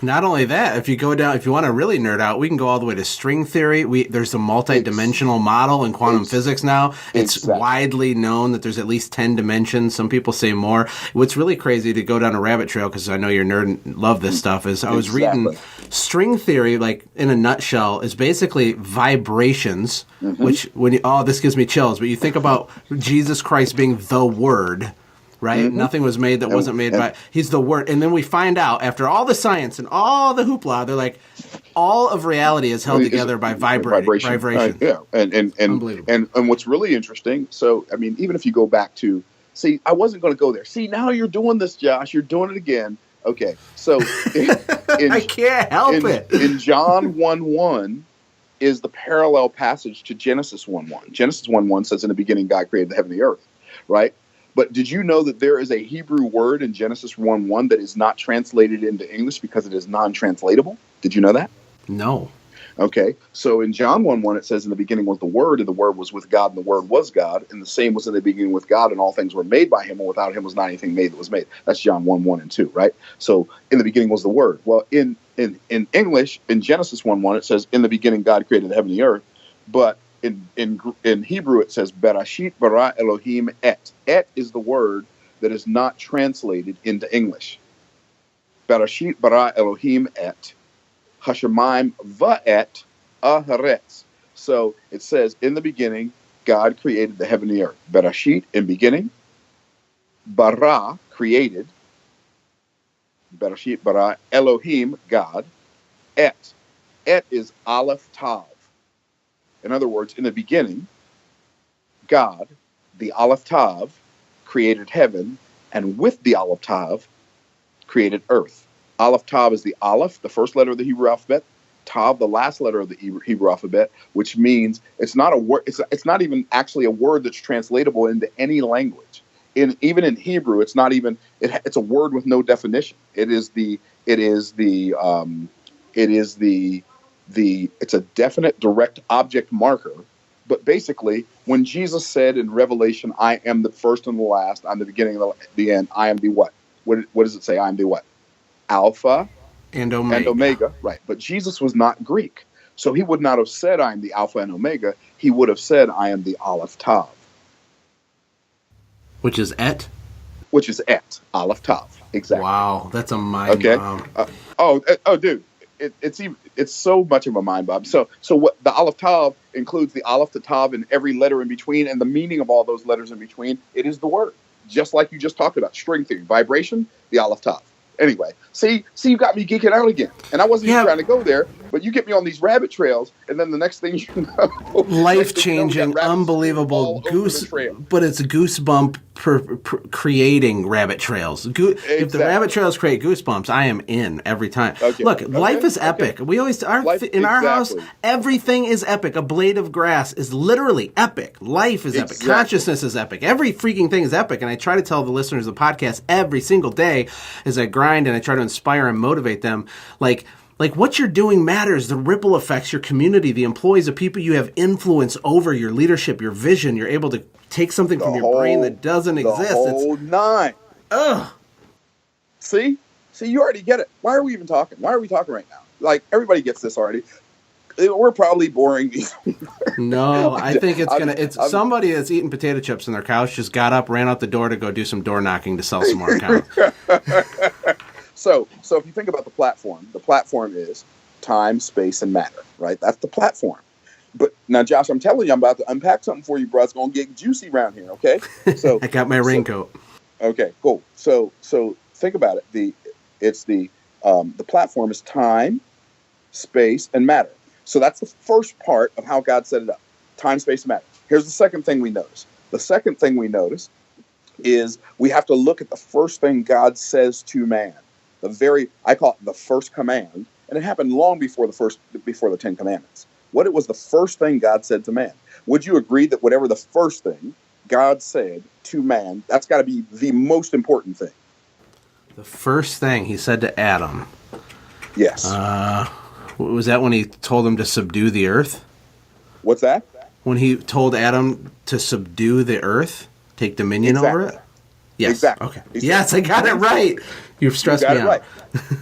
Not only that, if you want to really nerd out, we can go all the way to string theory. There's a multi-dimensional model in quantum physics now. It's widely known that there's at least 10 dimensions. Some people say more. What's really crazy, to go down a rabbit trail, because I know you're a nerd and love this stuff, is I was reading string theory, like in a nutshell, is basically vibrations, which this gives me chills, but you think about Jesus Christ being the Word, right? Nothing was made that wasn't made by... He's the Word. And then we find out, after all the science and all the hoopla, they're like, all of reality is held together by vibration. Yeah. And what's really interesting, so, I mean, even if you go back to... See, I wasn't going to go there. See, now you're doing this, Josh. You're doing it again. Okay, so... I can't help it. In John 1:1 is the parallel passage to Genesis 1:1. Genesis 1:1 says, in the beginning, God created the heaven and the earth, right? But did you know that there is a Hebrew word in Genesis 1:1 that is not translated into English because it is non-translatable? Did you know that? No. Okay, so in John 1:1 it says, in the beginning was the Word, and the Word was with God, and the Word was God, and the same was in the beginning with God, and all things were made by him, and without him was not anything made that was made. That's John 1:1 and 2, right? So in the beginning was the Word. Well, in English, in Genesis 1:1 it says, in the beginning God created the heaven and the earth, but in Hebrew it says, Berashit bara Elohim et. Et is the word that is not translated into English. Berashit bara Elohim et. Hashemayim va'et aharetz. So it says, in the beginning, God created the heaven and the earth. Berashit, in beginning. Bara, created. Berashit bara Elohim, God. Et. Et is Aleph Tav. In other words, in the beginning, God, the Aleph Tav, created heaven, and with the Aleph Tav, created earth. Aleph Tav is the Aleph, the first letter of the Hebrew alphabet. Tav, the last letter of the Hebrew alphabet, which means it's not a word. It's not even actually a word that's translatable into any language. Even in Hebrew, it's not even. It's a word with no definition. It's a definite direct object marker. But basically, when Jesus said in Revelation, I am the first and the last, I'm the beginning and the end, I am the what? What does it say? I am the what? Alpha and Omega. And Omega. Right. But Jesus was not Greek. So he would not have said, I am the Alpha and Omega. He would have said, I am the Aleph Tav. Which is et? Which is et. Aleph Tav. Exactly. Wow. That's a mind bomb. Dude. It's so much of a mind bomb. So what the Aleph Tav includes the Aleph to Tav and every letter in between, and the meaning of all those letters in between. It is the word, just like you just talked about. String theory, vibration, the Aleph Tav. Anyway, see, you got me geeking out again, and I wasn't even trying to go there, but you get me on these rabbit trails, and then the next thing you know, life-changing, unbelievable but it's a goosebump creating rabbit trails. Exactly. If the rabbit trails create goosebumps, I am in every time. Okay. Look, life is epic. We always in our house, everything is epic. A blade of grass is literally epic. Life is epic. Consciousness is epic. Every freaking thing is epic, and I try to tell the listeners of the podcast every single day as I grind and I try to inspire and motivate them, like what you're doing matters. The ripple effects, your community, the employees, the people you have influence over, your leadership, your vision. You're able to take something from your brain that doesn't exist. The whole nine. Ugh. See, you already get it. Why are we even talking? Why are we talking right now? Like, everybody gets this already. We're probably boring. No, I think it's somebody that's eating potato chips on their couch just got up, ran out the door to go do some door knocking to sell some more accounts. So if you think about the platform is time, space, and matter, right? That's the platform. But now, Josh, I'm telling you, I'm about to unpack something for you, bro. It's going to get juicy around here, okay? So I got my raincoat. Okay, cool. So think about it. The platform is time, space, and matter. So that's the first part of how God set it up. Time, space, and matter. Here's the second thing we notice. The second thing we notice is we have to look at the first thing God says to man. I call it the first command, And it happened long before the Ten Commandments. What it was the first thing God said to man. Would you agree that whatever the first thing God said to man, that's got to be the most important thing? The first thing he said to Adam. Yes. Was that when he told him to subdue the earth? What's that? When he told Adam to subdue the earth, take dominion over it? Yes. Exactly. Okay. Yes, I got it right. You've stressed me out. Right.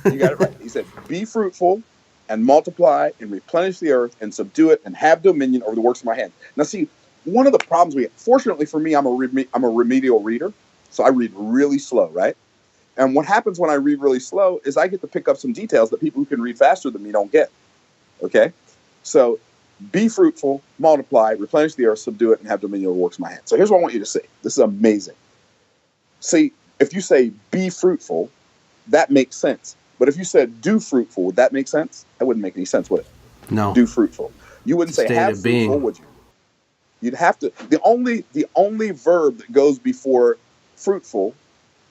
You got it right. He said, be fruitful and multiply and replenish the earth and subdue it and have dominion over the works of my hand. Now, see, one of the problems we have, fortunately for me, I'm a remedial reader, so I read really slow, right? And what happens when I read really slow is I get to pick up some details that people who can read faster than me don't get. Okay? So be fruitful, multiply, replenish the earth, subdue it, and have dominion over the works of my hand. So here's what I want you to see. This is amazing. See, if you say be fruitful, that makes sense. But if you said do fruitful, would that make sense? That wouldn't make any sense, would it? No. Do fruitful. You wouldn't say have fruitful, would you? You'd have to. The only verb that goes before fruitful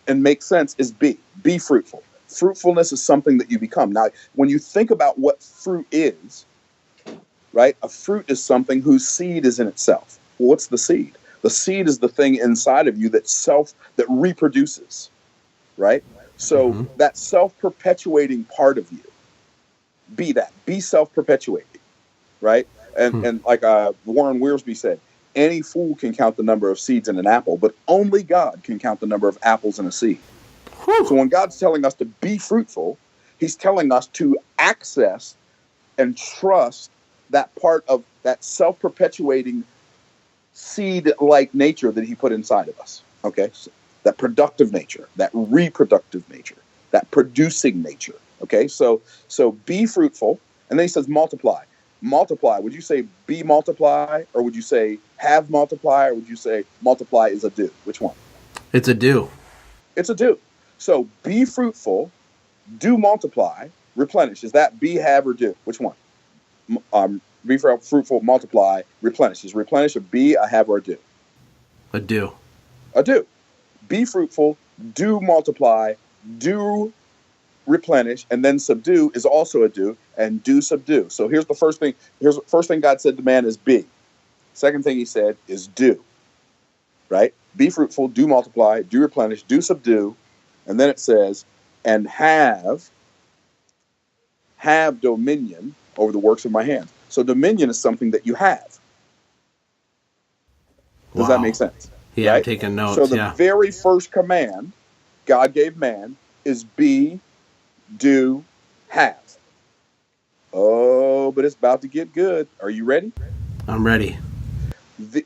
and makes sense is be. Be fruitful. Fruitfulness is something that you become. Now, when you think about what fruit is, right? A fruit is something whose seed is in itself. Well, what's the seed? The seed is the thing inside of you that reproduces, right? So that self-perpetuating part of you, be self-perpetuating, right? And like Warren Wiersbe said, any fool can count the number of seeds in an apple, but only God can count the number of apples in a seed. So when God's telling us to be fruitful, he's telling us to access and trust that part of that self-perpetuating seed-like nature that he put inside of us, okay? So that productive nature, that reproductive nature, that producing nature, okay? So be fruitful, and then he says multiply. Multiply, would you say be multiply, or would you say have multiply, or would you say multiply is a do? Which one? It's a do. It's a do. So be fruitful, do multiply, replenish. Is that be, have, or do? Which one? Be fruitful, multiply, replenish. Is replenish a be, a have, or a do? A do. A do. Be fruitful, do multiply, do replenish, and then subdue is also a do, and do subdue. So here's the first thing. Here's the first thing God said to man is be. Second thing he said is do. Right? Be fruitful, do multiply, do replenish, do subdue, and then it says, and have dominion over the works of my hands. So dominion is something that you have. Does that make sense? Yeah, right? I'm taking notes. So the very first command God gave man is be, do, have. Oh, but it's about to get good. Are you ready? I'm ready.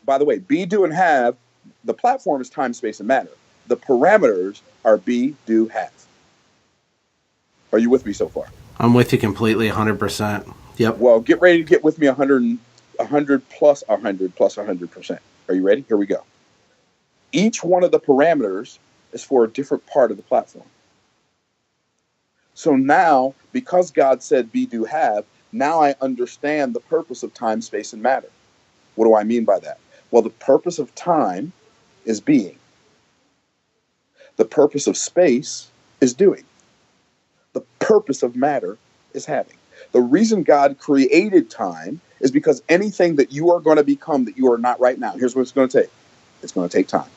By the way, be, do, and have, the platform is time, space, and matter. The parameters are be, do, have. Are you with me so far? I'm with you completely, 100%. Yep. Well, get ready to get with me 100 plus 100 plus 100%. Are you ready? Here we go. Each one of the parameters is for a different part of the platform. So now, because God said be, do, have, now I understand the purpose of time, space, and matter. What do I mean by that? Well, the purpose of time is being. The purpose of space is doing. The purpose of matter is having. The reason God created time is because anything that you are going to become that you are not right now, here's what it's going to take. It's going to take time.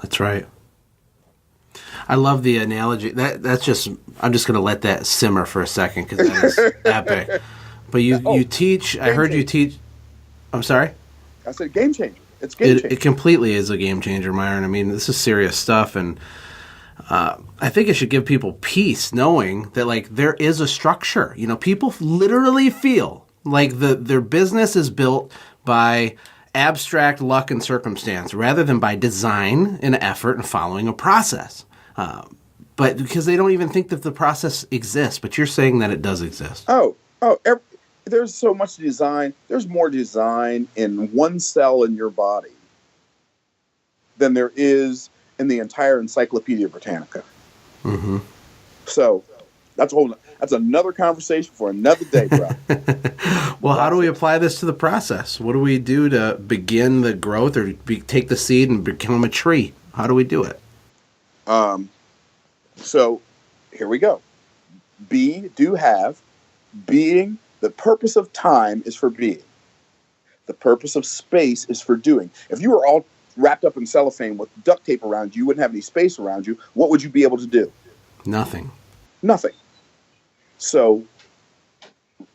That's right. I love the analogy. That's just, I'm just going to let that simmer for a second because that is epic. But you teach, I heard you teach, I'm sorry? I said game changer. It's game changer. It completely is a game changer, Myron. I mean, this is serious stuff, and I think it should give people peace knowing that, like, there is a structure. You know, people literally feel like their business is built by abstract luck and circumstance rather than by design and effort and following a process. But because they don't even think that the process exists, but you're saying that it does exist. There's so much design. There's more design in one cell in your body than there is in the entire Encyclopedia Britannica. Mm-hmm. So that's another conversation for another day, bro. Well, how do we apply this to the process? What do we do to begin the growth or take the seed and become a tree? How do we do it? So here we go. Be, do, have. Being, the purpose of time is for being. The purpose of space is for doing. If you were all wrapped up in cellophane with duct tape around you, you wouldn't have any space around you. What would you be able to do? Nothing. Nothing. So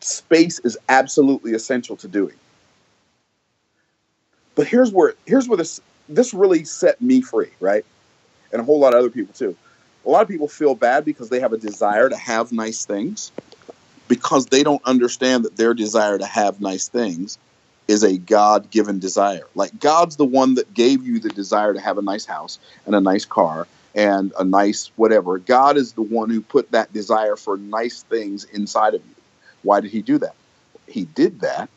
space is absolutely essential to doing. But here's where this really set me free, right? And a whole lot of other people too. A lot of people feel bad because they have a desire to have nice things, because they don't understand that their desire to have nice things is a God-given desire. Like, God's the one that gave you the desire to have a nice house and a nice car and a nice whatever. God is the one who put that desire for nice things inside of you. Why did he do that? He did that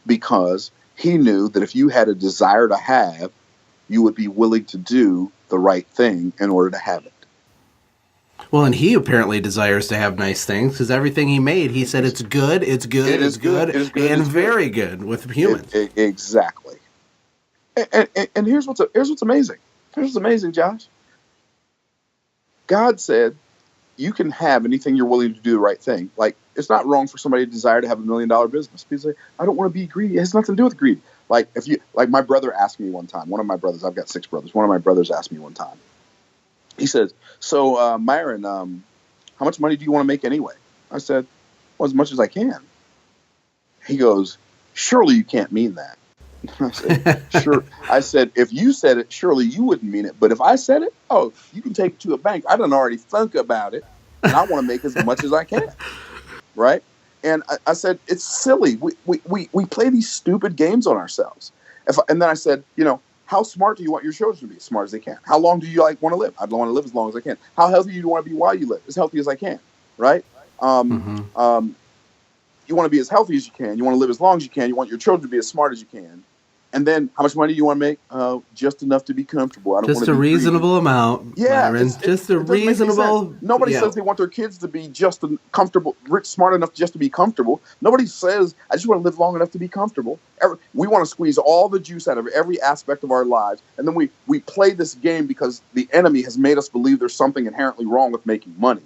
because he knew that if you had a desire to have, you would be willing to do the right thing in order to have it. Well, and he apparently desires to have nice things, because everything he made, he said it's good, it's good, it's good, and very good with humans. Exactly. And here's what's amazing. Here's what's amazing, Josh. God said you can have anything you're willing to do the right thing. Like, it's not wrong for somebody to desire to have $1 million business. People say, I don't want to be greedy. It has nothing to do with greed. Like, my brother asked me one time, one of my brothers, I've got 6 brothers. One of my brothers asked me one time. He says, so, Myron, how much money do you want to make anyway? I said, well, as much as I can. He goes, surely you can't mean that. I said, sure. I said, if you said it, surely you wouldn't mean it. But if I said it, oh, you can take it to a bank. I done already thunk about it, and I want to make as much as I can. Right? And I said, it's silly. We play these stupid games on ourselves. And then I said, how smart do you want your children to be? As smart as they can. How long do you want to live? I want to live as long as I can. How healthy do you want to be while you live? As healthy as I can. Right? You want to be as healthy as you can. You want to live as long as you can. You want your children to be as smart as you can. And then, how much money do you want to make? Just enough to be comfortable. I don't want to be a reasonable amount. Yeah, Myron. Just a reasonable. Nobody says they want their kids to be just comfortable, rich, smart enough just to be comfortable. Nobody says, I just want to live long enough to be comfortable. We want to squeeze all the juice out of every aspect of our lives, and then we play this game because the enemy has made us believe there's something inherently wrong with making money.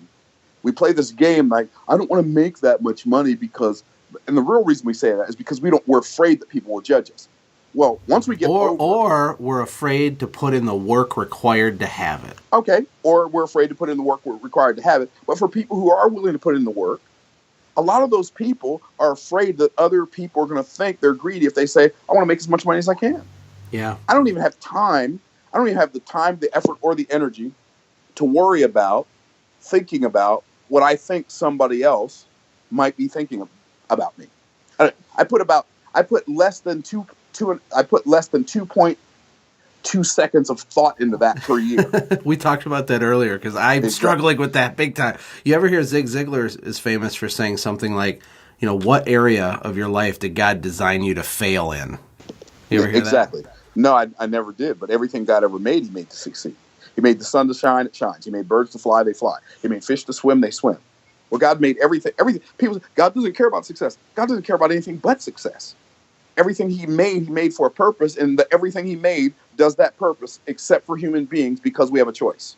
We play this game like, I don't want to make that much money because, and the real reason we say that is because we're afraid that people will judge us. Well, once we get or we're afraid to put in the work required to have it. Okay, or we're afraid to put in the work required to have it. But for people who are willing to put in the work, a lot of those people are afraid that other people are going to think they're greedy if they say, I want to make as much money as I can. Yeah. I don't even have time. I don't even have the time, the effort, or the energy to worry about thinking about what I think somebody else might be thinking about me. I put less than 2.2 seconds of thought into that per year. We talked about that earlier because I'm struggling with that big time. You ever hear Zig Ziglar is famous for saying something like, what area of your life did God design you to fail in? You ever hear exactly. that? No, I never did. But everything God ever made, he made to succeed. He made the sun to shine, it shines. He made birds to fly, they fly. He made fish to swim, they swim. Well, God made everything. People say, God doesn't care about success. God doesn't care about anything but success. Everything he made for a purpose, and everything he made does that purpose, except for human beings, because we have a choice.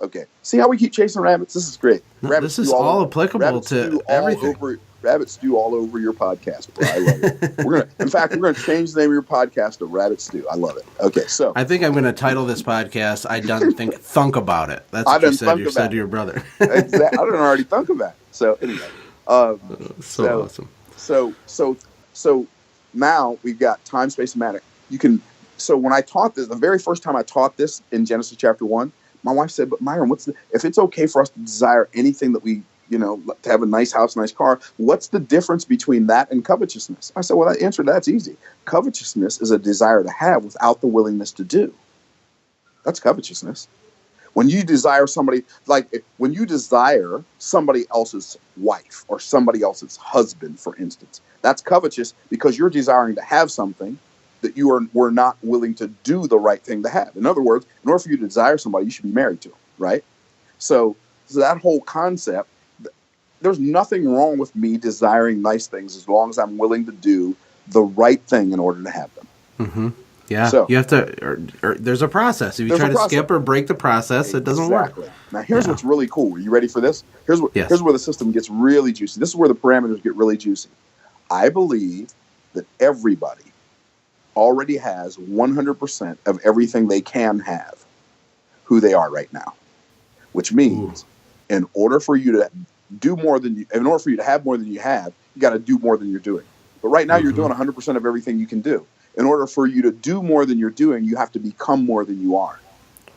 Okay. See how we keep chasing rabbits? This is great. No, this is all applicable to everything. Rabbit stew all over your podcast, bro. I love it. We're gonna change the name of your podcast to Rabbit Stew. I love it. Okay, so I think I'm gonna title this podcast "I Done Thunk About It." That's what you said. You said to your brother. Exactly. I didn't already thunk about it. So anyway, so awesome. So now we've got time, space, and matter. So when I taught this, the very first time I taught this in Genesis chapter 1, my wife said, "But Myron, if it's okay for us to desire anything that we, to have a nice house, nice car, what's the difference between that and covetousness?" I said, well, the answer to that's easy. Covetousness is a desire to have without the willingness to do. That's covetousness. When you desire somebody else's wife or somebody else's husband, for instance, that's covetous because you're desiring to have something that were not willing to do the right thing to have. In other words, in order for you to desire somebody, you should be married to them, right? So that whole concept, there's nothing wrong with me desiring nice things as long as I'm willing to do the right thing in order to have them. Mm-hmm. Yeah, so you have to, or there's a process. If you try to skip or break the process, it doesn't work. Now, here's what's really cool. Are you ready for this? Here's where the system gets really juicy. This is where the parameters get really juicy. I believe that everybody already has 100% of everything they can have, who they are right now. Which means, in order for you to do more than in order for you to have more than you have, you got to do more than you're doing. But right now, you're doing 100% of everything you can do. In order for you to do more than you're doing, you have to become more than you are.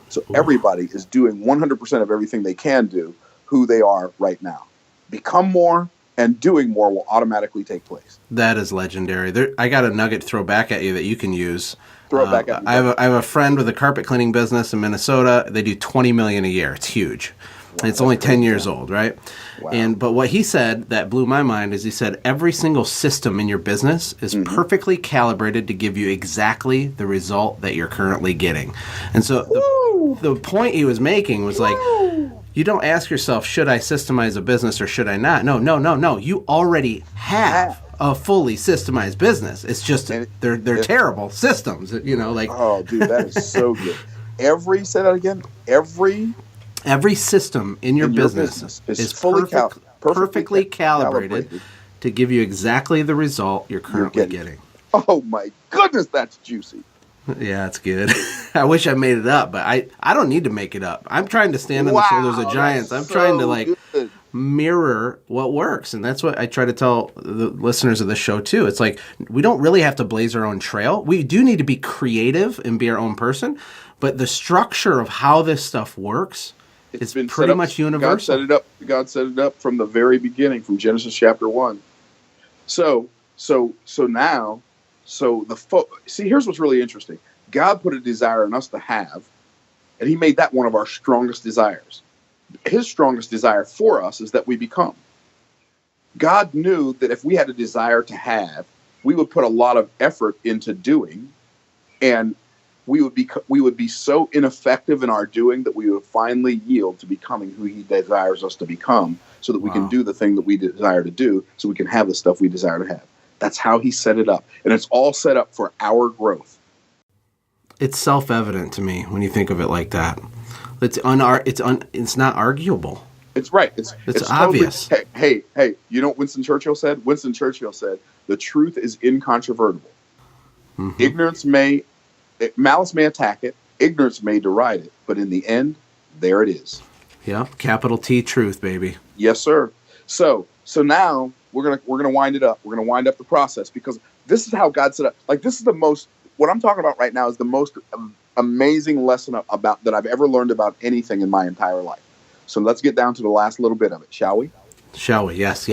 So everybody is doing 100% of everything they can do, who they are right now. Become more and doing more will automatically take place. That is legendary. I got a nugget to throw back at you that you can use. Throw it back at me. I have a friend with a carpet cleaning business in Minnesota. They do $20 million a year. It's huge. Wow, it's only 10 years old, right? Wow. But what he said that blew my mind is he said every single system in your business is perfectly calibrated to give you exactly the result that you're currently getting. And so the point he was making was like, you don't ask yourself, should I systemize a business or should I not? No. You already have a fully systemized business. It's just they're terrible systems, Oh, dude, that is so good. Say that again. Every system in your business is perfectly calibrated to give you exactly the result you're currently getting. Oh my goodness, that's juicy. Yeah, it's good. I wish I made it up, but I don't need to make it up. I'm trying to stand on the shoulders of giants. I'm trying to mirror what works, and that's what I try to tell the listeners of this show too. It's like we don't really have to blaze our own trail. We do need to be creative and be our own person, but the structure of how this stuff works is pretty much universal. God set it up from the very beginning, from Genesis chapter 1. So now. See, here's what's really interesting. God put a desire in us to have, and he made that one of our strongest desires. His strongest desire for us is that we become. God knew that if we had a desire to have, we would put a lot of effort into doing, and we would be so ineffective in our doing that we would finally yield to becoming who he desires us to become, so that we can do the thing that we desire to do, so we can have the stuff we desire to have. That's how he set it up. And it's all set up for our growth. It's self-evident to me when you think of it like that. It's not arguable. It's right. It's obvious. Totally, hey, you know what Winston Churchill said? Winston Churchill said, the truth is incontrovertible. Malice may attack it, ignorance may deride it, but in the end, there it is. Yeah, capital T truth, baby. Yes, sir. So now we're gonna wind it up. We're gonna wind up the process, because this is how God set up. Like, this is the most. What I'm talking about right now is the most amazing lesson about that I've ever learned about anything in my entire life. So let's get down to the last little bit of it, shall we? Shall we? Yes,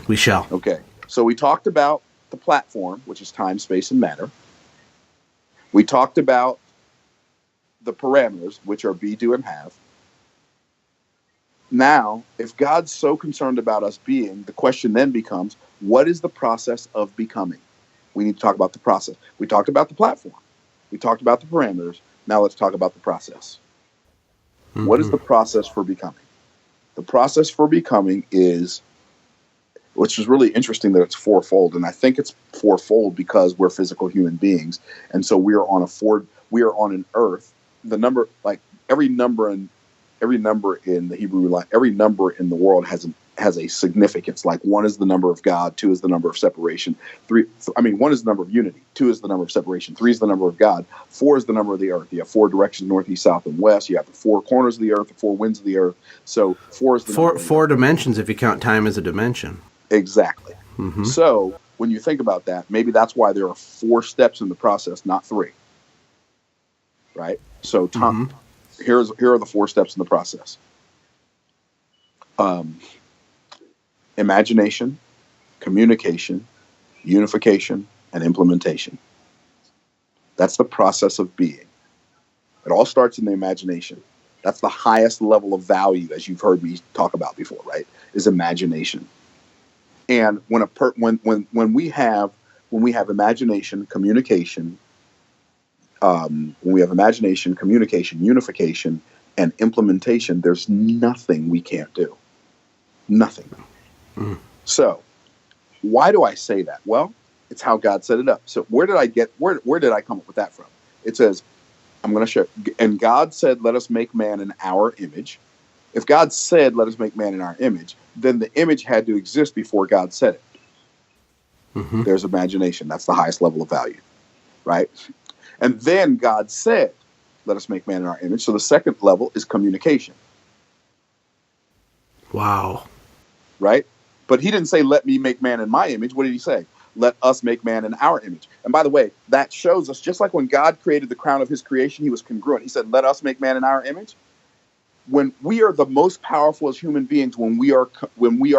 we shall. Okay. So we talked about the platform, which is time, space, and matter. We talked about the parameters, which are be, do, and have. Now, if God's so concerned about us being, the question then becomes, what is the process of becoming? We need to talk about the process. We talked about the platform. We talked about the parameters. Now let's talk about the process. What is the process for becoming? The process for becoming is, which is really interesting that it's fourfold. And I think it's fourfold because we're physical human beings. And so we are on an earth. The number, like every number in the Hebrew line, every number in the world has a significance. Like 1 is the number of God, 2 is the number of separation, 1 is the number of unity, 2 is the number of separation, 3 is the number of God, 4 is the number of the earth. You have 4 directions, north, east, south, and west. You have the 4 corners of the earth, the 4 winds of the earth. So 4 is the four dimensions if you count time as a dimension. Exactly. So when you think about that, maybe that's why there are 4 steps in the process, not 3. Right? So here are the 4 steps in the process. Imagination, communication, unification, and implementation. That's the process of being. It all starts in the imagination. That's the highest level of value, as you've heard me talk about before, right? Is imagination. And when we have imagination, communication, unification, and implementation, there's nothing we can't do. Nothing. So, why do I say that? Well, it's how God set it up. So where did I come up with that from? It says, I'm going to show. And God said, let us make man in our image. If God said, let us make man in our image, then the image had to exist before God said it. Mm-hmm. There's imagination. That's the highest level of value, right? And then God said, let us make man in our image. So the second level is communication. Wow. Right? But he didn't say, let me make man in my image. What did he say? Let us make man in our image. And by the way, that shows us, just like when God created the crown of his creation, he was congruent. He said, let us make man in our image. When we are the most powerful as human beings, when we are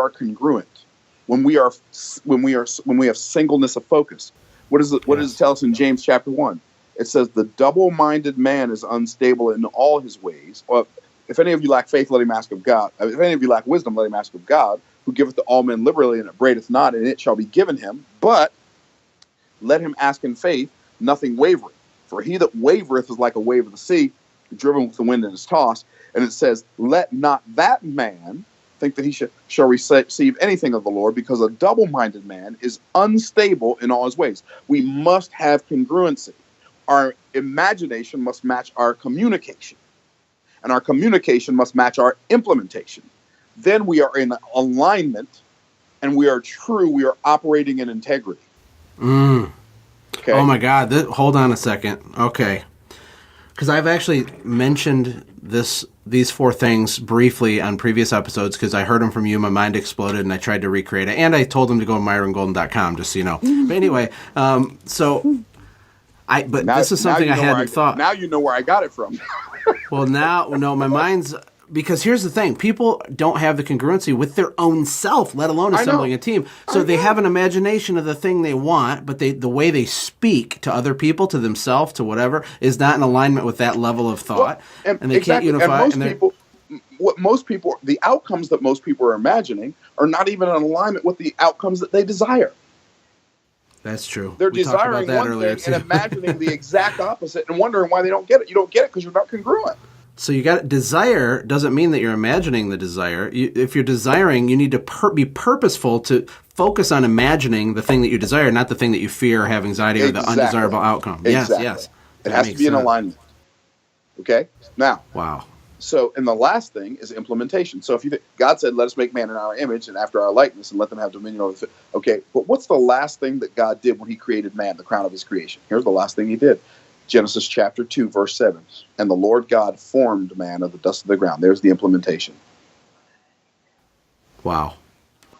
congruent, when we have singleness of focus. What does it tell us in James chapter 1? It says the double-minded man is unstable in all his ways. Or if any of you lack faith, let him ask of God. If any of you lack wisdom, let him ask of God, who giveth to all men liberally and upbraideth not, and it shall be given him. But let him ask in faith, nothing wavering. For he that wavereth is like a wave of the sea, driven with the wind and is tossed. And it says, let not that man think that he shall receive anything of the Lord, because a double-minded man is unstable in all his ways. We must have congruency. Our imagination must match our communication, and our communication must match our implementation. Then we are in alignment, and we are true. We are operating in integrity. Okay. Oh my God! Hold on a second. Okay, because I've actually mentioned these four things briefly on previous episodes, because I heard them from you. My mind exploded, and I tried to recreate it. And I told them to go to myrongolden.com, just so you know. But anyway, this is something I hadn't thought. Now you know where I got it from. Well, my mind's... Because here's the thing. People don't have the congruency with their own self, let alone assembling a team. So they have an imagination of the thing they want, but the way they speak to other people, to themselves, to whatever, is not in alignment with that level of thought. Well, and they can't unify. The outcomes that most people are imagining are not even in alignment with the outcomes that they desire. That's true. They're desiring one thing and imagining the exact opposite and wondering why they don't get it. You don't get it because you're not congruent. So desire doesn't mean that you're imagining the desire. If you're desiring, you need to be purposeful to focus on imagining the thing that you desire, not the thing that you fear or have anxiety or the undesirable outcome. Exactly. Yes. It has to be in alignment. Okay? Now. Wow. So, and the last thing is implementation. So if you think, God said, let us make man in our image and after our likeness and let them have dominion over the... Okay, but what's the last thing that God did when he created man, the crown of his creation? Here's the last thing he did. Genesis chapter 2, verse 7. And the Lord God formed man of the dust of the ground. There's the implementation. Wow.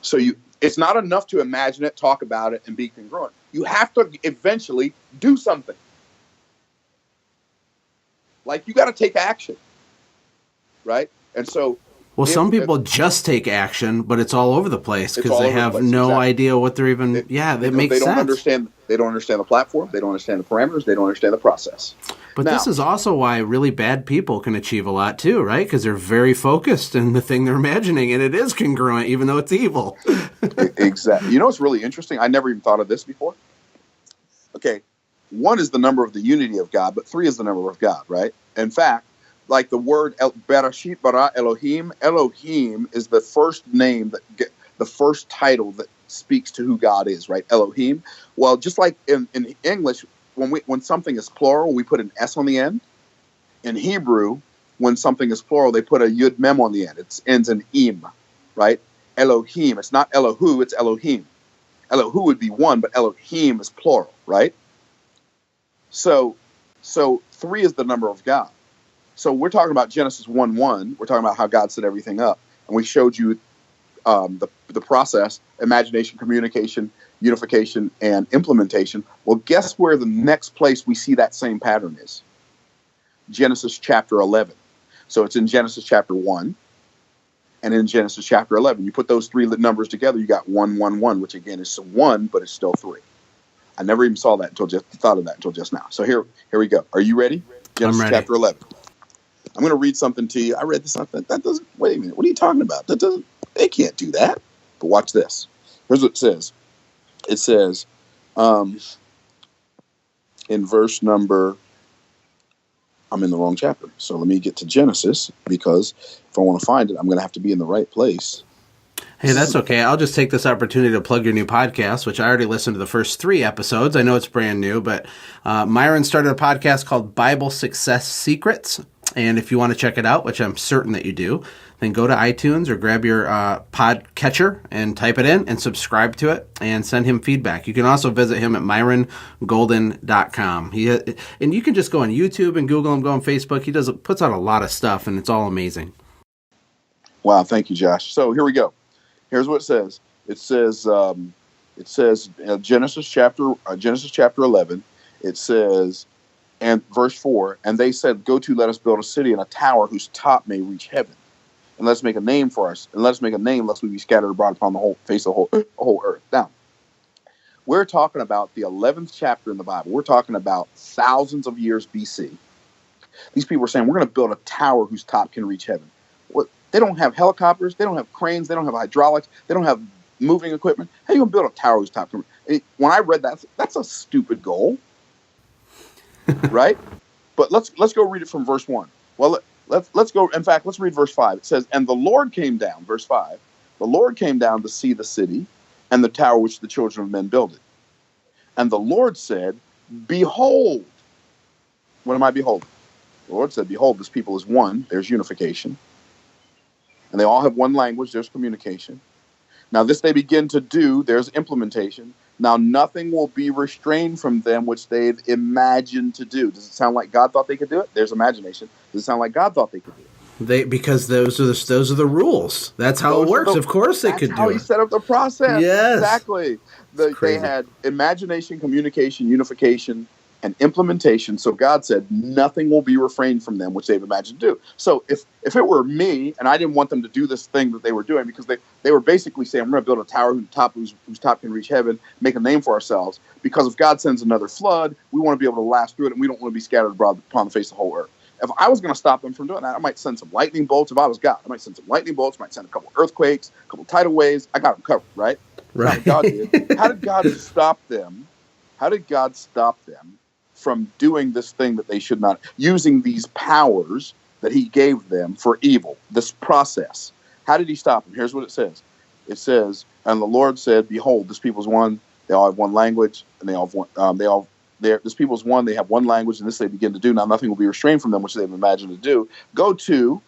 So it's not enough to imagine it, talk about it, and be congruent. You have to eventually do something. Like, you got to take action. Right? And so... Well, some people just take action, but it's all over the place because they have no idea what they're even... That makes sense. They don't understand the platform. They don't understand the parameters. They don't understand the process. But this is also why really bad people can achieve a lot too, right? Because they're very focused in the thing they're imagining, and it is congruent, even though it's evil. Exactly. You know what's really interesting? I never even thought of this before. Okay, 1 is the number of the unity of God, but 3 is the number of God, right? In fact, like the word Bereshit bara Elohim, Elohim is the first name the first title that speaks to who God is, right? Elohim. Well, just like in English, when something is plural, we put an S on the end. In Hebrew, when something is plural, they put a yud mem on the end. It ends in im, right? Elohim. It's not Elohu, it's Elohim. Elohu would be 1, but Elohim is plural, right? So 3 is the number of God. So we're talking about Genesis 1:1. We're talking about how God set everything up. And we showed you the process, imagination, communication, unification, and implementation. Well, guess where the next place we see that same pattern is? Genesis chapter 11. So it's in Genesis chapter 1 and in Genesis chapter 11. You put those 3 numbers together, you got 111, which again is 1, but it's still 3. I never even thought of that until just now. So here we go. Are you ready? Genesis I'm ready. Chapter 11. I'm going to read something to you. I read this. That doesn't. Wait a minute. What are you talking about? They can't do that. But watch this. Here's what it says. It says, in verse number. I'm in the wrong chapter. So let me get to Genesis, because if I want to find it, I'm going to have to be in the right place. Hey, that's okay. I'll just take this opportunity to plug your new podcast, which I already listened to the first 3 episodes. I know it's brand new, but Myron started a podcast called Bible Success Secrets. And if you want to check it out, which I'm certain that you do, then go to iTunes or grab your pod catcher and type it in and subscribe to it and send him feedback. You can also visit him at MyronGolden.com. And you can just go on YouTube and Google him, go on Facebook. He puts out a lot of stuff, and it's all amazing. Wow, thank you, Josh. So here we go. Here's what it says. It says Genesis chapter 11. It says, and verse 4, and they said, "Go to, let us build a city and a tower whose top may reach heaven, and let's make a name for us, and let's make a name lest we be scattered abroad upon the whole face of the whole earth." Now, we're talking about the 11th chapter in the Bible. We're talking about thousands of years BC. These people are saying, we're going to build a tower whose top can reach heaven. What? They don't have helicopters. They don't have cranes. They don't have hydraulics. They don't have moving equipment. How are you going to build a tower whose top can reach? When I read that, that's a stupid goal. Right? But let's go read it from verse 1. Well, let's go. In fact, let's read verse 5. It says, "And the Lord came down," verse 5. "The Lord came down to see the city and the tower which the children of men builded. And the Lord said, Behold." What am I beholding? The Lord said, "Behold, this people is one." There's unification. And they all have one language. There's communication. "Now this they begin to do." There's implementation. "Now nothing will be restrained from them which they've imagined to do." Does it sound like God thought they could do it? There's imagination. Does it sound like God thought they could do it? Because those are the rules. That's how it works. Of course they could do it. That's how he set up the process. Yes. Exactly. They had imagination, communication, unification, and implementation. So God said, nothing will be refrained from them which they've imagined to do. So if it were me and I didn't want them to do this thing that they were doing, because they were basically saying, we're going to build a tower whose top can reach heaven, make a name for ourselves, because if God sends another flood, we want to be able to last through it, and we don't want to be scattered abroad upon the face of the whole earth. If I was going to stop them from doing that, I might send some lightning bolts. If I was God, I might send some lightning bolts, might send a couple earthquakes, a couple tidal waves. I got them covered, right? Right. God did. How did God stop them? How did God stop them from doing this thing that they should not, using these powers that he gave them for evil, this process? How did he stop them? Here's what it says. It says, "And the Lord said, Behold, this people's one. They all have one language, and this people's one. They have one language, and this they begin to do. Now nothing will be restrained from them, which they've imagined to do. Go to,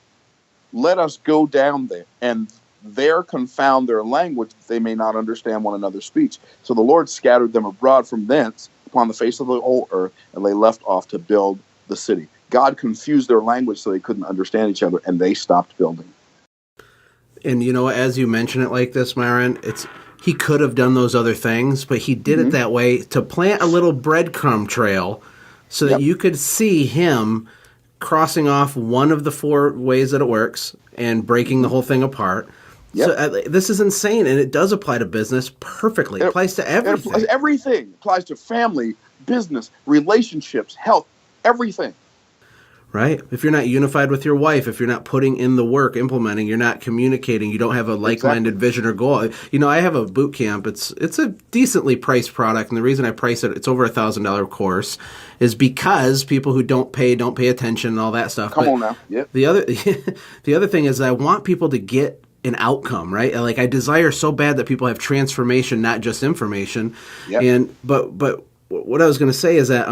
let us go down there, and there confound their language, that they may not understand one another's speech. So the Lord scattered them abroad from thence upon the face of the whole earth, and they left off to build the city." God confused their language so they couldn't understand each other, and they stopped building. And as you mention it like this, Myron, he could have done those other things, but he did it that way to plant a little breadcrumb trail so that you could see him crossing off one of the 4 ways that it works and breaking the whole thing apart. Yep. So this is insane, and it does apply to business perfectly. It applies to everything. It applies to everything. It applies to family, business, relationships, health, everything. Right? If you're not unified with your wife, if you're not putting in the work, implementing, you're not communicating, you don't have a like-minded vision or goal. I have a boot camp. It's a decently priced product, and the reason I price it, it's over $1,000 course, is because people who don't pay attention and all that stuff. Come on now. Yep. The other thing is I want people to get an outcome, right? Like, I desire so bad that people have transformation, not just information. Yep. But what I was going to say is that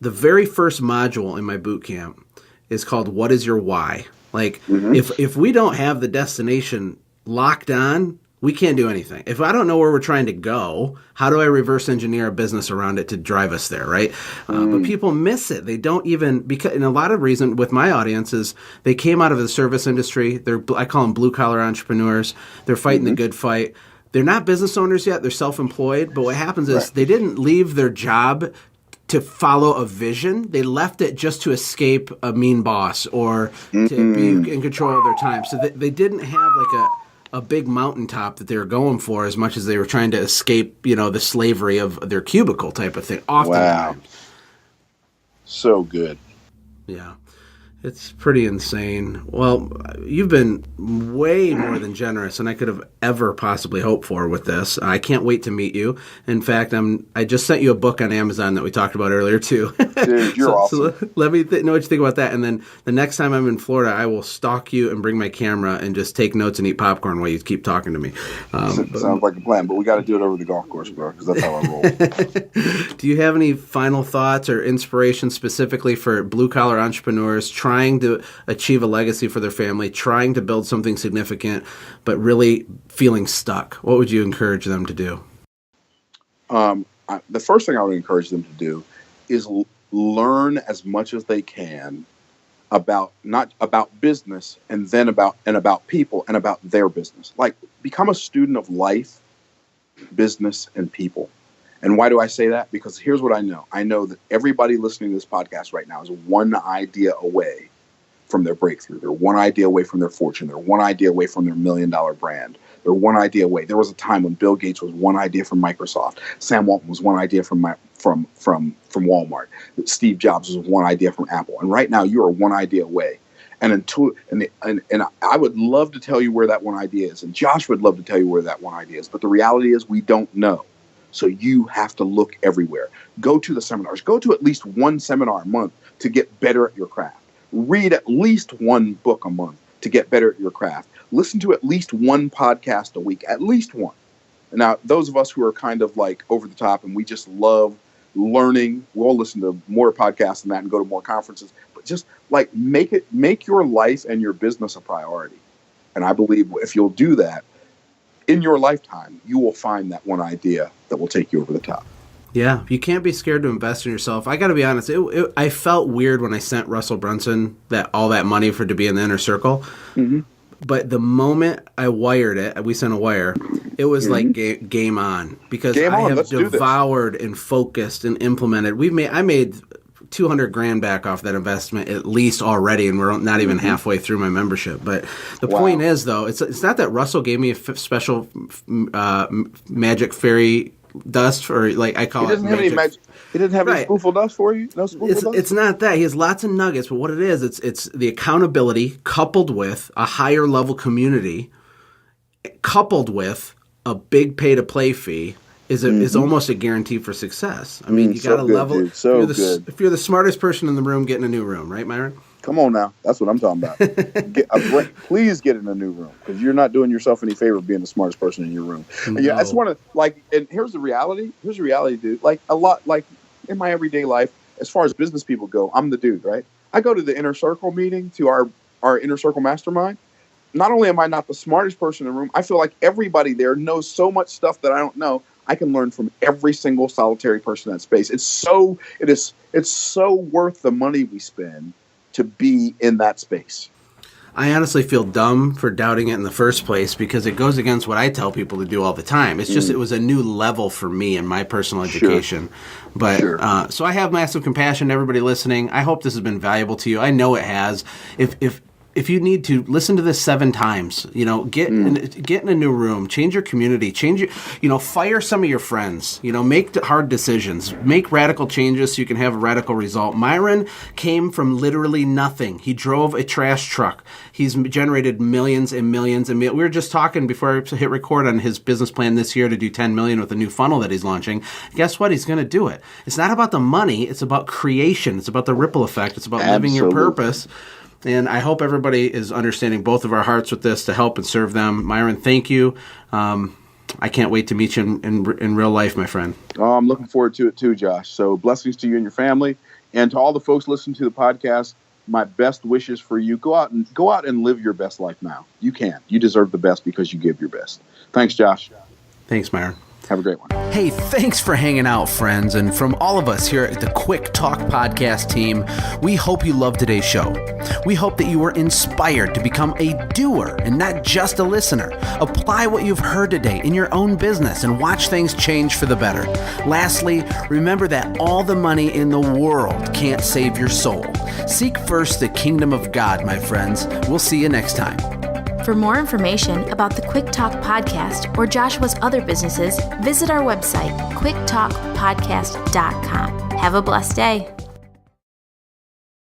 the very first module in my boot camp is called "What is your why?" Like, if we don't have the destination locked on, we can't do anything. If I don't know where we're trying to go, how do I reverse engineer a business around it to drive us there, right? But people miss it. They don't even, and a lot of reason with my audience is they came out of the service industry. I call them blue-collar entrepreneurs. They're fighting the good fight. They're not business owners yet. They're self-employed. But what happens is they didn't leave their job to follow a vision. They left it just to escape a mean boss or to be in control of their time. So they didn't have like a big mountaintop that they were going for as much as they were trying to escape, the slavery of their cubicle type of thing. Oftentimes. Wow. So good. Yeah. It's pretty insane. Well, you've been way more than generous than I could have ever possibly hoped for with this. I can't wait to meet you. In fact, I just sent you a book on Amazon that we talked about earlier, too. Dude, you're awesome. So let me know what you think about that. And then the next time I'm in Florida, I will stalk you and bring my camera and just take notes and eat popcorn while you keep talking to me. Sounds like a plan, but we got to do it over the golf course, bro, because that's how I roll. Do you have any final thoughts or inspiration specifically for blue-collar entrepreneurs trying to achieve a legacy for their family, trying to build something significant, but really feeling stuck? What would you encourage them to do? The first thing I would encourage them to do is learn as much as they can about business and then about people and about their business. Like, become a student of life, business, and people. And why do I say that? Because here's what I know. I know that everybody listening to this podcast right now is one idea away from their breakthrough. They're one idea away from their fortune. They're one idea away from their $1 million brand. They're one idea away. There was a time when Bill Gates was one idea from Microsoft. Sam Walton was one idea from Walmart. Steve Jobs was one idea from Apple. And right now, you are one idea away. And I would love to tell you where that one idea is. And Josh would love to tell you where that one idea is. But the reality is we don't know. So you have to look everywhere. Go to the seminars. Go to at least one seminar a month to get better at your craft. Read at least one book a month to get better at your craft. Listen to at least one podcast a week, at least one. Now, those of us who are kind of like over the top and we just love learning, we'll listen to more podcasts than that and go to more conferences. But just like make your life and your business a priority. And I believe if you'll do that, in your lifetime, you will find that one idea that will take you over the top. Yeah, you can't be scared to invest in yourself. I got to be honest, I felt weird when I sent Russell Brunson all that money to be in the inner circle. Mm-hmm. But the moment I wired it, we sent a wire, it was like game on. Because I have devoured and focused and implemented. I made $200,000 back off that investment at least already, and we're not even halfway through my membership. But the point is, though, it's not that Russell gave me a special magic fairy dust, or like I call it. He didn't have any spooful dust for you. No spooful dust. It's not that. He has lots of nuggets, but what it is, it's the accountability coupled with a higher level community, coupled with a big pay to play fee. Is almost a guarantee for success. I mean, you got to level. Dude. So good. If you're the smartest person in the room, get in a new room, right, Myron? Come on now, that's what I'm talking about. Please get in a new room, because you're not doing yourself any favor being the smartest person in your room. No. Yeah, that's one of and here's the reality. Here's the reality, dude. Like a lot, like in my everyday life, as far as business people go, I'm the dude, right? I go to the inner circle meeting, to our inner circle mastermind. Not only am I not the smartest person in the room, I feel like everybody there knows so much stuff that I don't know. I can learn from every single solitary person in that space. It's so worth the money we spend to be in that space. I honestly feel dumb for doubting it in the first place, because it goes against what I tell people to do all the time. It's just it was a new level for me in my personal education. Sure. But so I have massive compassion to everybody listening. I hope this has been valuable to you. I know it has. If you need to, listen to this 7 times. Get in a new room, change your community, fire some of your friends. Make hard decisions, make radical changes so you can have a radical result. Myron came from literally nothing. He drove a trash truck. He's generated millions and millions and millions. We were just talking before I hit record on his business plan this year to do $10 million with a new funnel that he's launching. Guess what? He's going to do it. It's not about the money. It's about creation. It's about the ripple effect. It's about living your purpose. And I hope everybody is understanding both of our hearts with this to help and serve them. Myron, thank you. I can't wait to meet you in real life, my friend. Oh, I'm looking forward to it too, Josh. So blessings to you and your family. And to all the folks listening to the podcast, my best wishes for you. Go out and live your best life now. You can. You deserve the best because you give your best. Thanks, Josh. Thanks, Myron. Have a great one. Hey, thanks for hanging out, friends. And from all of us here at the Quick Talk Podcast team, we hope you loved today's show. We hope that you were inspired to become a doer and not just a listener. Apply what you've heard today in your own business and watch things change for the better. Lastly, remember that all the money in the world can't save your soul. Seek first the kingdom of God, my friends. We'll see you next time. For more information about the Quick Talk Podcast or Joshua's other businesses, visit our website, quicktalkpodcast.com. Have a blessed day.